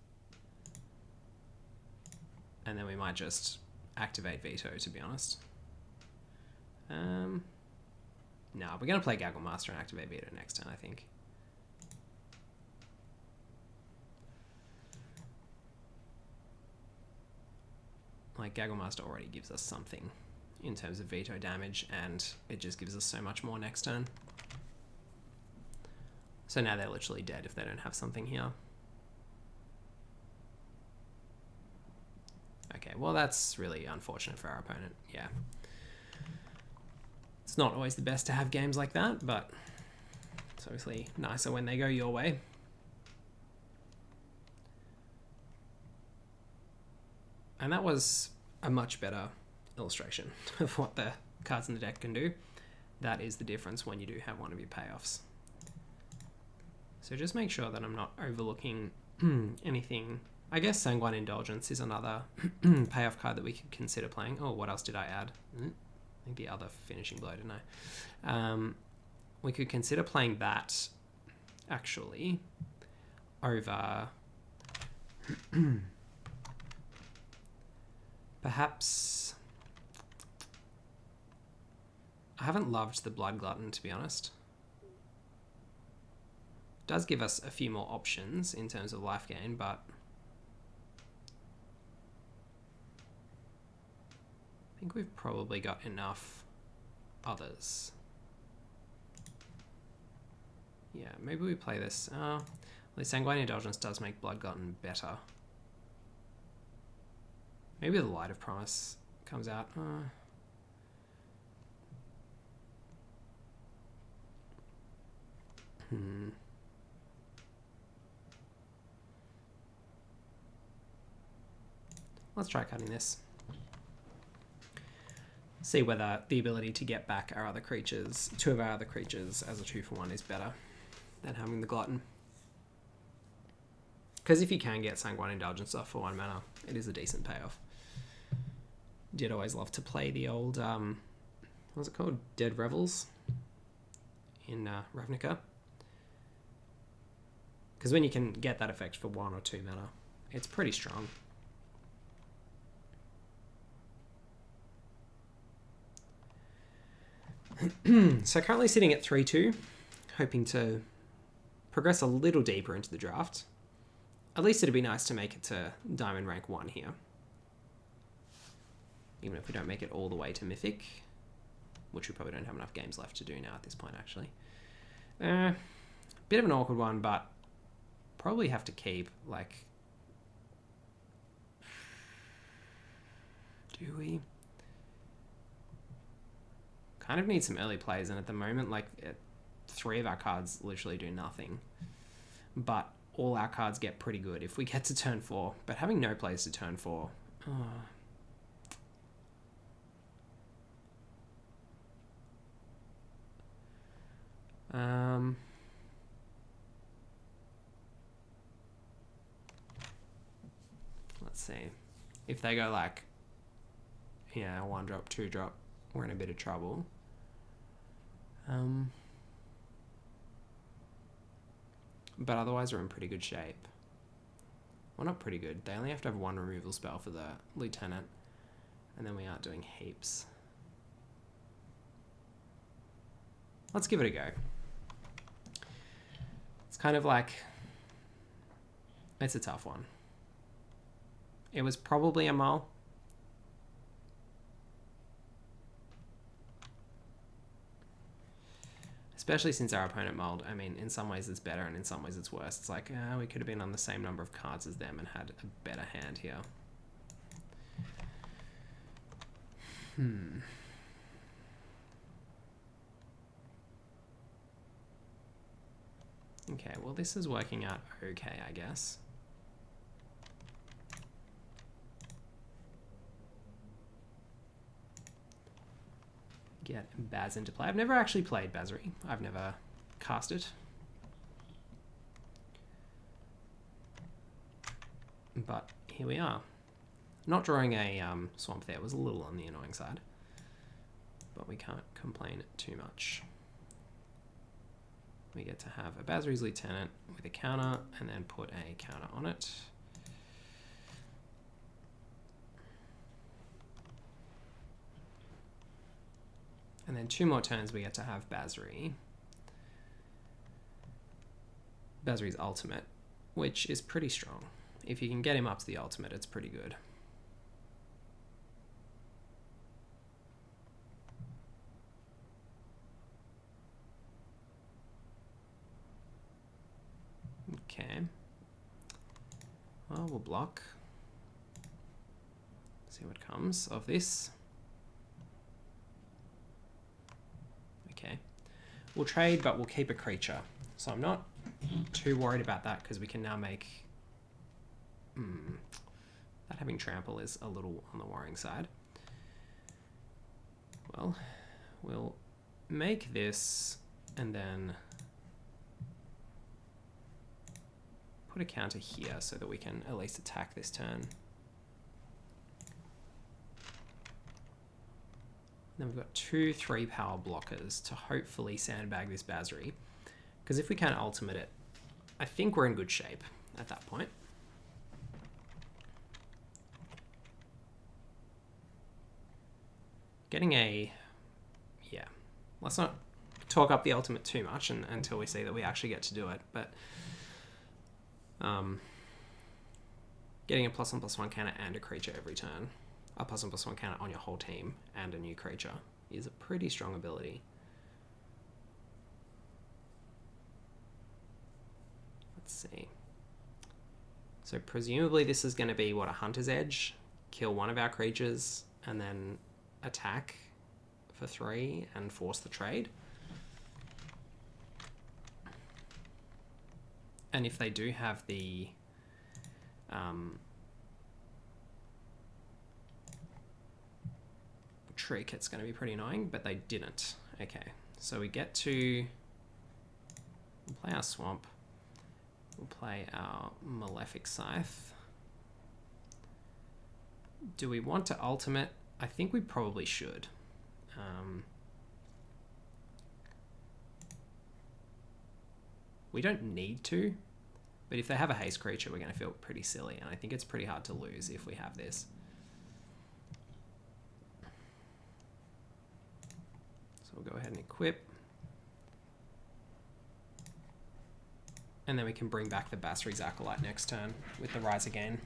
And then we might just activate veto, to be honest. No, we're going to play Gaggle Master and activate veto next turn, I think. Like, Gaggle Master already gives us something in terms of veto damage, and it just gives us so much more next turn. So now they're literally dead if they don't have something here. Okay, well that's really unfortunate for our opponent, yeah. It's not always the best to have games like that, but it's obviously nicer when they go your way. And that was a much better illustration of what the cards in the deck can do. That is the difference when you do have one of your payoffs. So just make sure that I'm not overlooking anything. I guess Sanguine Indulgence is another payoff card that we could consider playing. Oh, what else did I add? I think the other Finishing Blow, didn't I? We could consider playing that, actually, over... Perhaps... I haven't loved the Blood Glutton, to be honest. It does give us a few more options in terms of life gain, but... I think we've probably got enough others. Yeah, maybe we play this. The Sanguine Indulgence does make Blood Glutton better. Maybe the Light of Promise comes out. Let's try cutting this. See whether the ability to get back our other creatures, two of our other creatures as a 2-for-1 is better than having the Glutton. Because if you can get Sanguine Indulgence off for 1 mana, it is a decent payoff. Did always love to play the old, what's it called? Dead Revels in Ravnica. Because when you can get that effect for 1 or 2 mana, it's pretty strong. So currently sitting at 3-2, hoping to progress a little deeper into the draft. At least it'd be nice to make it to Diamond Rank 1 here. Even if we don't make it all the way to Mythic, which we probably don't have enough games left to do now at this point, actually. Bit of an awkward one, but probably have to keep, like... Do we? Kind of need some early plays, and at the moment, like, 3 of our cards literally do nothing. But all our cards get pretty good if we get to turn 4. But having no plays to turn 4... let's see. If they go like, yeah, 1-drop, 2-drop, we're in a bit of trouble. But otherwise we're in pretty good shape. Well, not pretty good. They only have to have 1 removal spell for the Lieutenant. And then we aren't doing heaps. Let's give it a go. It's kind of like... It's a tough one. It was probably a mull. Especially since our opponent mulled. I mean, in some ways it's better and in some ways it's worse. It's like, we could have been on the same number of cards as them and had a better hand here. Okay, well this is working out okay, I guess. Get Baz into play. I've never actually played Basri. I've never cast it. But here we are. Not drawing a swamp there was a little on the annoying side. but we can't complain too much. We get to have a Basri's Lieutenant with a counter and then put a counter on it. And then 2 more turns we get to have Basri's ultimate, which is pretty strong. If you can get him up to the ultimate, it's pretty good. Okay. Well, we'll block. See what comes of this. Okay. We'll trade, but we'll keep a creature. So I'm not too worried about that because we can now make... that having trample is a little on the worrying side. Well, we'll make this and then put a counter here so that we can at least attack this turn. Then we've got 2 3-power blockers to hopefully sandbag this Basri. Because if we can't ultimate it, I think we're in good shape at that point. Getting a... yeah. Let's not talk up the ultimate too much until we see that we actually get to do it. But getting a +1/+1 counter and a creature every turn, a +1/+1 counter on your whole team and a new creature, is a pretty strong ability. Let's see. So presumably this is going to be, what, a Hunter's Edge? Kill one of our creatures and then attack for 3 and force the trade. And if they do have the trick, it's going to be pretty annoying, but they didn't. Okay, so we get to we'll play our Swamp. We'll play our Malefic Scythe. Do we want to ultimate? I think we probably should. We don't need to, but if they have a haste creature, we're going to feel pretty silly, and I think it's pretty hard to lose if we have this. So we'll go ahead and equip. And then we can bring back the Basri's Acolyte next turn with the Rise Again.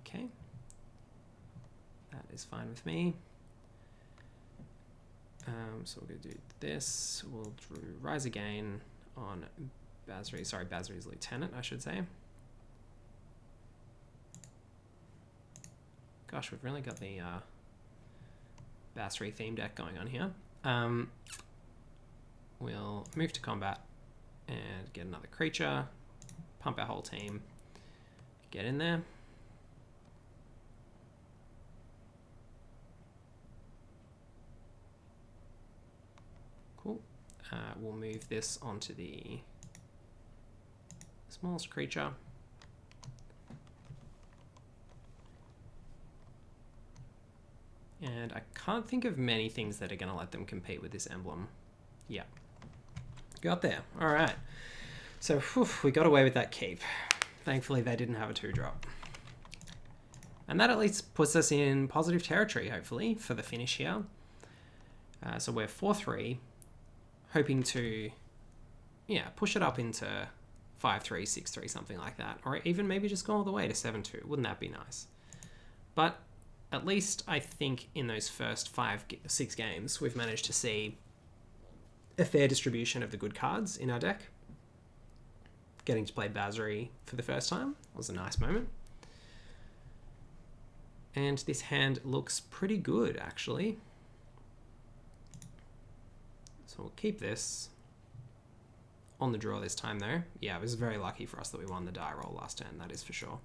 Okay. That is fine with me. So we're going to do this. We'll Rise Again on Basri's Lieutenant, I should say. Gosh, we've really got the Basri theme deck going on here. We'll move to combat and get another creature, pump our whole team, get in there. Cool. We'll move this onto the smallest creature. And I can't think of many things that are going to let them compete with this emblem. Yeah. Got there. All right. So we got away with that keep. Thankfully, they didn't have a 2-drop. And that at least puts us in positive territory, hopefully, for the finish here. So we're 4-3, hoping to, push it up into 5-3, 6-3, something like that. Or even maybe just go all the way to 7-2. Wouldn't that be nice? But at least I think in those first 5-6 games, we've managed to see a fair distribution of the good cards in our deck. Getting to play Basri for the first time was a nice moment. And this hand looks pretty good, actually. So we'll keep this on the draw this time, though. Yeah, it was very lucky for us that we won the die roll last turn, that is for sure.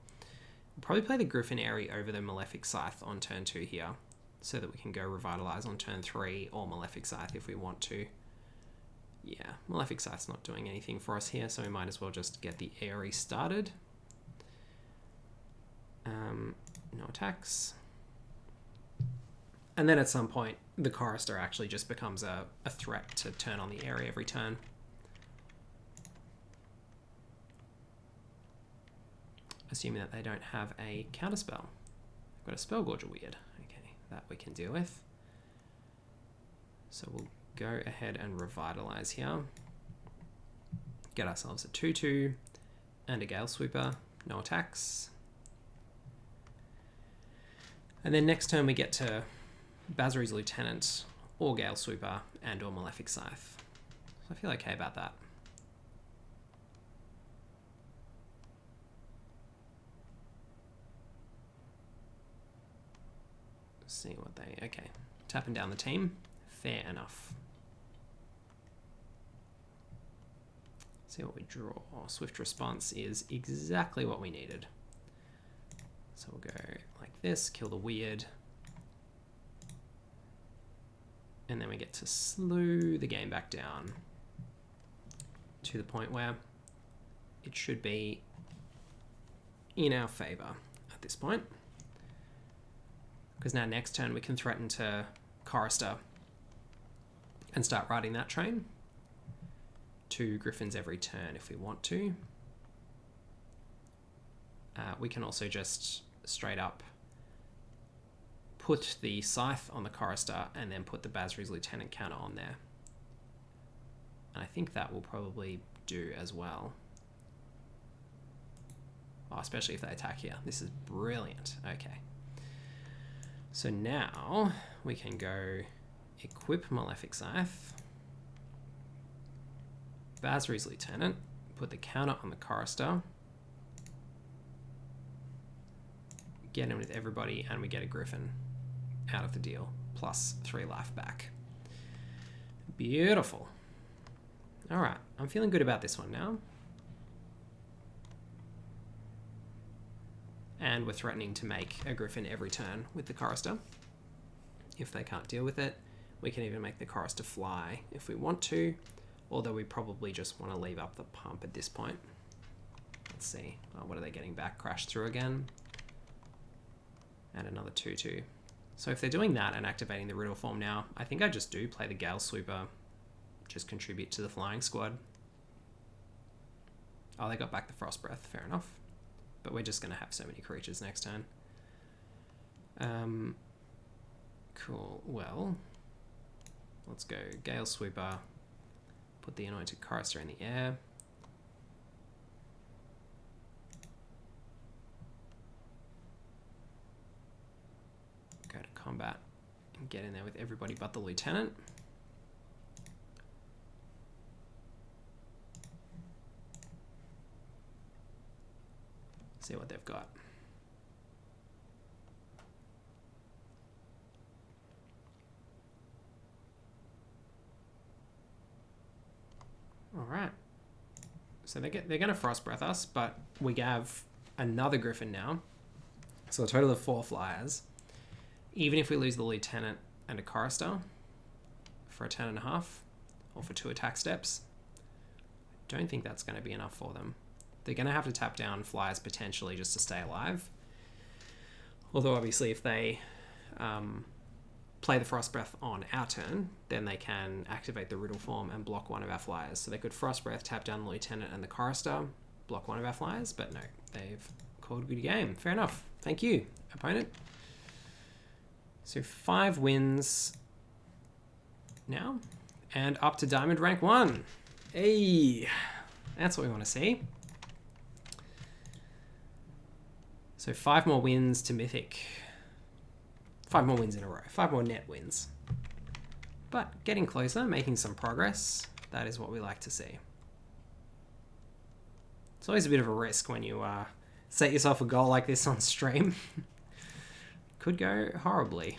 We'll probably play the Griffin Airy over the Malefic Scythe on turn 2 here, so that we can go Revitalize on turn 3, or Malefic Scythe if we want to. Yeah, Malefic Scythe's not doing anything for us here, so we might as well just get the Airy started. No attacks. And then at some point, the Chorister actually just becomes a threat to turn on the area every turn. Assuming that they don't have a counterspell. I've got a Spellgorger Weird. Okay, that we can deal with. So we'll go ahead and Revitalize here. Get ourselves a 2/2 and a Gale Sweeper. No attacks. And then next turn we get to Basri's Lieutenant, or Gale Sweeper, and or Malefic Scythe. So I feel okay about that. See what they... Okay. Tapping down the team. Fair enough. See what we draw. Swift Response is exactly what we needed. So we'll go like this, kill the weird. And then we get to slow the game back down to the point where it should be in our favor at this point. Because now next turn we can threaten to Chorister and start riding that train. 2 Griffins every turn if we want to. We can also just straight up put the Scythe on the Chorister and then put the Basri's Lieutenant counter on there. And I think that will probably do as well. Oh, especially if they attack here. This is brilliant. Okay. So now we can go equip Malefic Scythe, Basri's Lieutenant, put the counter on the Chorister, get in with everybody, and we get a Griffin out of the deal, plus 3 life back. Beautiful. All right, I'm feeling good about this one now. And we're threatening to make a Griffin every turn with the Chorister. If they can't deal with it, we can even make the Chorister fly if we want to, although we probably just want to leave up the pump at this point. Let's see. Oh, what are they getting back? Crash through again. And another 2/2. So if they're doing that and activating the Riddle form now, I think I just do play the Gale Sweeper, just contribute to the flying squad. Oh, they got back the Frost Breath, fair enough. But we're just going to have so many creatures next turn. Cool, well, let's go Gale Sweeper, put the Anointed Chorister in the air. Go to combat and get in there with everybody but the Lieutenant. See what they've got. All right. So they're going to Frost Breath us, but we have another Griffin now. So a total of 4 flyers. Even if we lose the Lieutenant and a Chorister for a 10.5 or for 2 attack steps, I don't think that's going to be enough for them. They're going to have to tap down flyers potentially just to stay alive. Although obviously if they play the Frost Breath on our turn, then they can activate the Riddle form and block one of our flyers. So they could Frost Breath, tap down the Lieutenant and the Chorister, block one of our flyers, but no, they've called a good game. Fair enough. Thank you, opponent. So 5 wins now, and up to Diamond rank 1. Hey, that's what we want to see. So 5 more wins to Mythic. 5 more wins in a row. 5 more net wins. But getting closer, making some progress. That is what we like to see. It's always a bit of a risk when you set yourself a goal like this on stream. Could go horribly.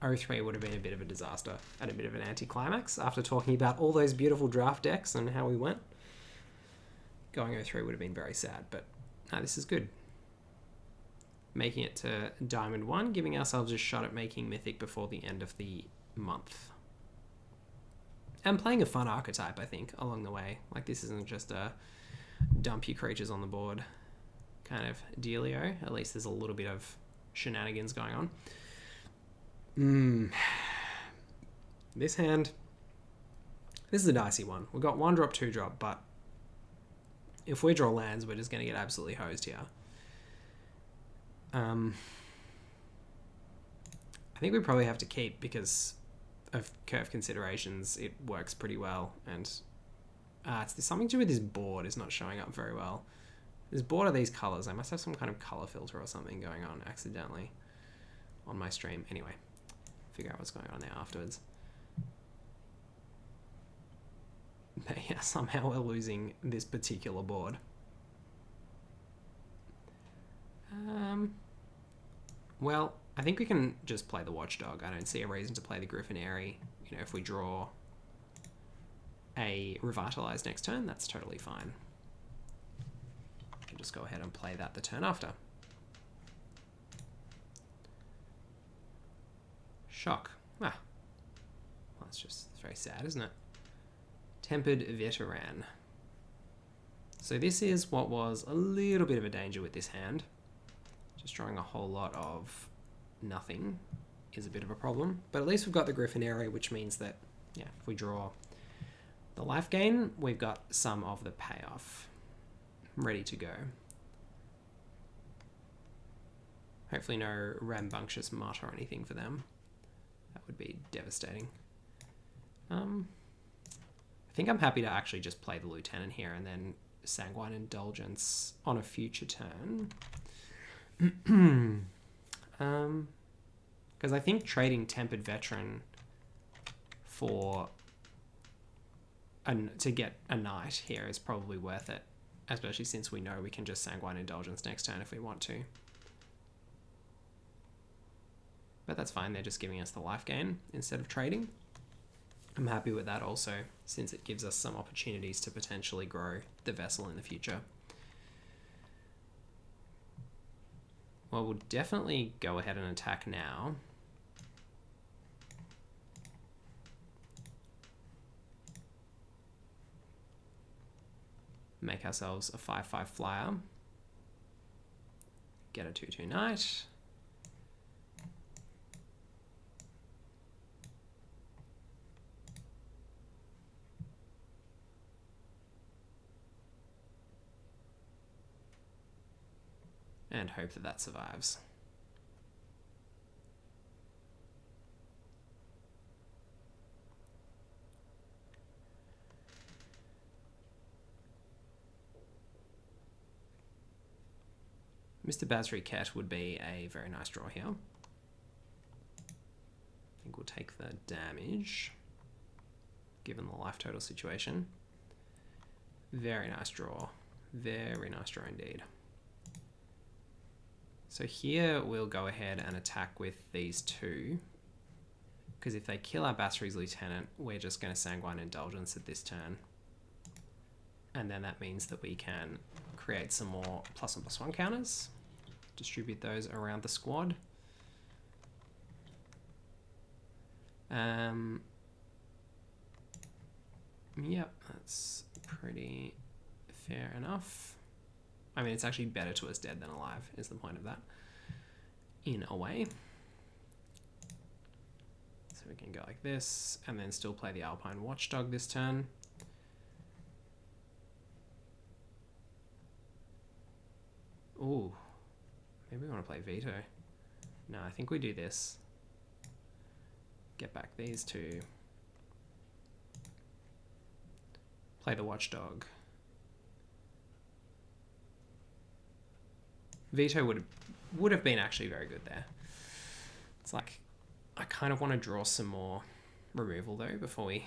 0-3 would have been a bit of a disaster and a bit of an anticlimax after talking about all those beautiful draft decks and how we went. Going 0-3 would have been very sad, but no, this is good. Making it to Diamond 1, giving ourselves a shot at making Mythic before the end of the month. And playing a fun archetype, I think, along the way. Like, this isn't just a dump your creatures on the board kind of dealio. At least there's a little bit of shenanigans going on. This hand, this is a dicey one. We've got 1-drop, 2-drop, but if we draw lands, we're just going to get absolutely hosed here. I think we probably have to keep because of curve considerations. It works pretty well, and it's something to do with this board is not showing up very well. This board are these colors. I must have some kind of color filter or something going on accidentally on my stream. Anyway, figure out what's going on there afterwards. But yeah, somehow we're losing this particular board. Well, I think we can just play the Watchdog. I don't see a reason to play the Griffinary. You know, if we draw a Revitalize next turn, that's totally fine. We can just go ahead and play that the turn after. Shock. Ah. Well, it's very sad, isn't it? Tempered Veteran. So this is what was a little bit of a danger with this hand. Just drawing a whole lot of nothing is a bit of a problem. But at least we've got the Griffinary, which means that, yeah, if we draw the life gain, we've got some of the payoff ready to go. Hopefully no rambunctious mutt or anything for them. That would be devastating. I think I'm happy to actually just play the Lieutenant here and then Sanguine Indulgence on a future turn. Because I think trading Tempered Veteran for to get a knight here is probably worth it, especially since we know we can just Sanguine Indulgence next turn if we want to. But that's fine, they're just giving us the life gain instead of trading. I'm happy with that also, since it gives us some opportunities to potentially grow the vessel in the future. Well, we'll definitely go ahead and attack now. Make ourselves a 5/5 flyer. Get a 2/2 knight. And hope that that survives. Mr. Basri Ket would be a very nice draw here. I think we'll take the damage, given the life total situation. Very nice draw. Very nice draw indeed. So here we'll go ahead and attack with these two, because if they kill our Basri's Lieutenant, we're just going to Sanguine Indulgence at this turn. And then that means that we can create some more +1/+1 counters, distribute those around the squad. Yep, that's pretty fair enough. I mean, it's actually better to us dead than alive, is the point of that, in a way. So we can go like this, and then still play the Alpine Watchdog this turn. Ooh, maybe we want to play Veto. No, I think we do this. Get back these two. Play the Watchdog. Veto would have been actually very good there. It's like, I kind of want to draw some more removal though before we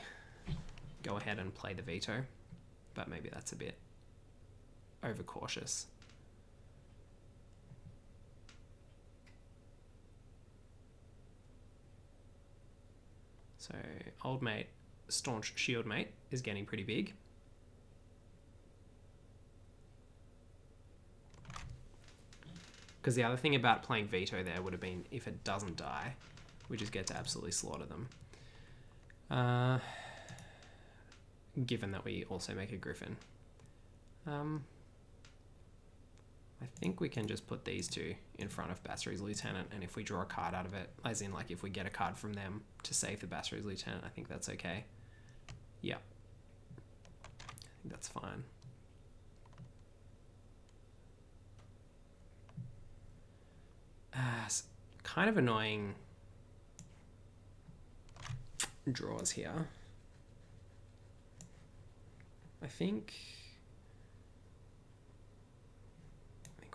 go ahead and play the Veto, but maybe that's a bit overcautious. So old mate, staunch shield mate, is getting pretty big. Because the other thing about playing Veto there would have been if it doesn't die, we just get to absolutely slaughter them. Given that we also make a Griffin. I think we can just put these two in front of Basri's Lieutenant, and if we draw a card out of it, as in like if we get a card from them to save the Basri's Lieutenant, I think that's okay. Yeah. I think that's fine. Kind of annoying draws here. I think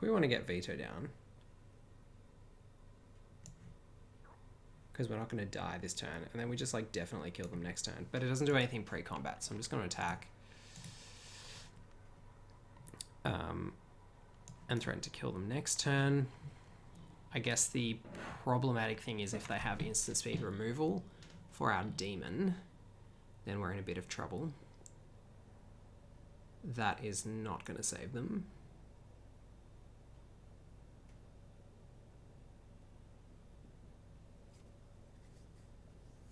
we want to get veto down because we're not going to die this turn, and then we just like definitely kill them next turn, but it doesn't do anything pre-combat, so I'm just going to attack and threaten to kill them next turn. I guess the problematic thing is if they have instant speed removal for our demon, then we're in a bit of trouble. That is not going to save them.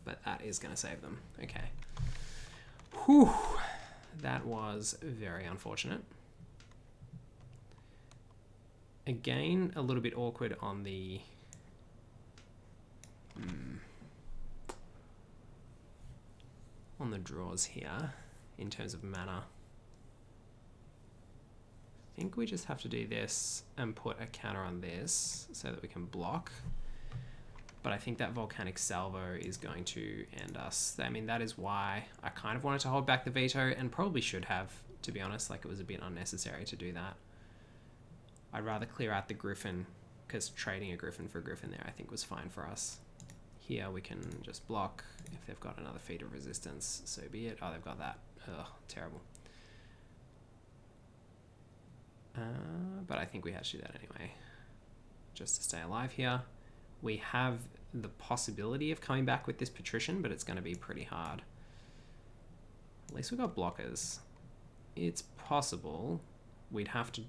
But that is going to save them. Okay. Whew. That was very unfortunate. Again, a little bit awkward on the... on the draws here, in terms of mana. I think we just have to do this and put a counter on this so that we can block. But I think that Volcanic Salvo is going to end us. I mean, that is why I kind of wanted to hold back the veto, and probably should have, to be honest. Like, it was a bit unnecessary to do that. I'd rather clear out the Griffin, because trading a Griffin for a Griffin there I think was fine for us. Here we can just block. If they've got another feat of resistance, so be it. Oh, they've got that. Ugh, terrible. But I think we have to do that anyway, just to stay alive here. We have the possibility of coming back with this Patrician, but it's going to be pretty hard. At least we've got blockers. It's possible we'd have to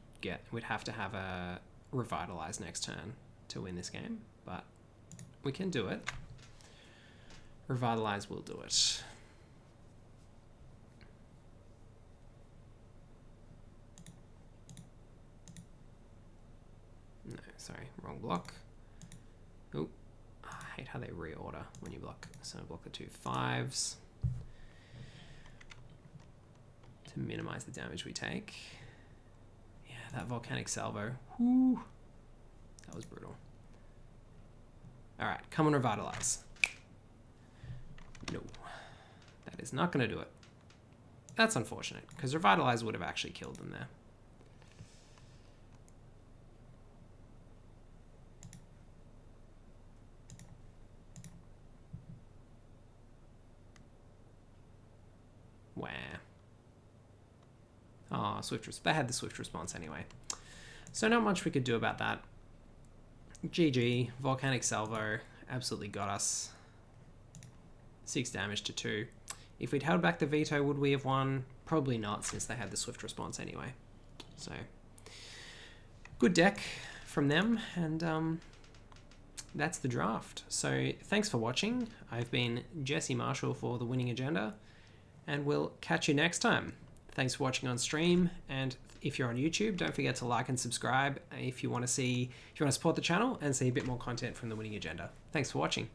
have a Revitalize next turn to win this game, but we can do it. Revitalize will do it. No, sorry, wrong block. Oh, I hate how they reorder when you block. So block the 2 5s to minimize the damage we take. Yeah, that Volcanic Salvo. Whoo, that was brutal. All right, come and Revitalize. No, that is not going to do it. That's unfortunate, because Revitalize would have actually killed them there. Where? Oh, they had the swift response anyway. So not much we could do about that. GG, Volcanic Salvo absolutely got us. 6 damage to 2. If we'd held back the veto, would we have won? Probably not, since they had the swift response anyway. So, good deck from them, and that's the draft. So, thanks for watching. I've been Jesse Marshall for The Winning Agenda, and we'll catch you next time. Thanks for watching on stream, and if you're on YouTube, don't forget to like and subscribe if you want to support the channel and see a bit more content from The Winning Agenda. Thanks for watching.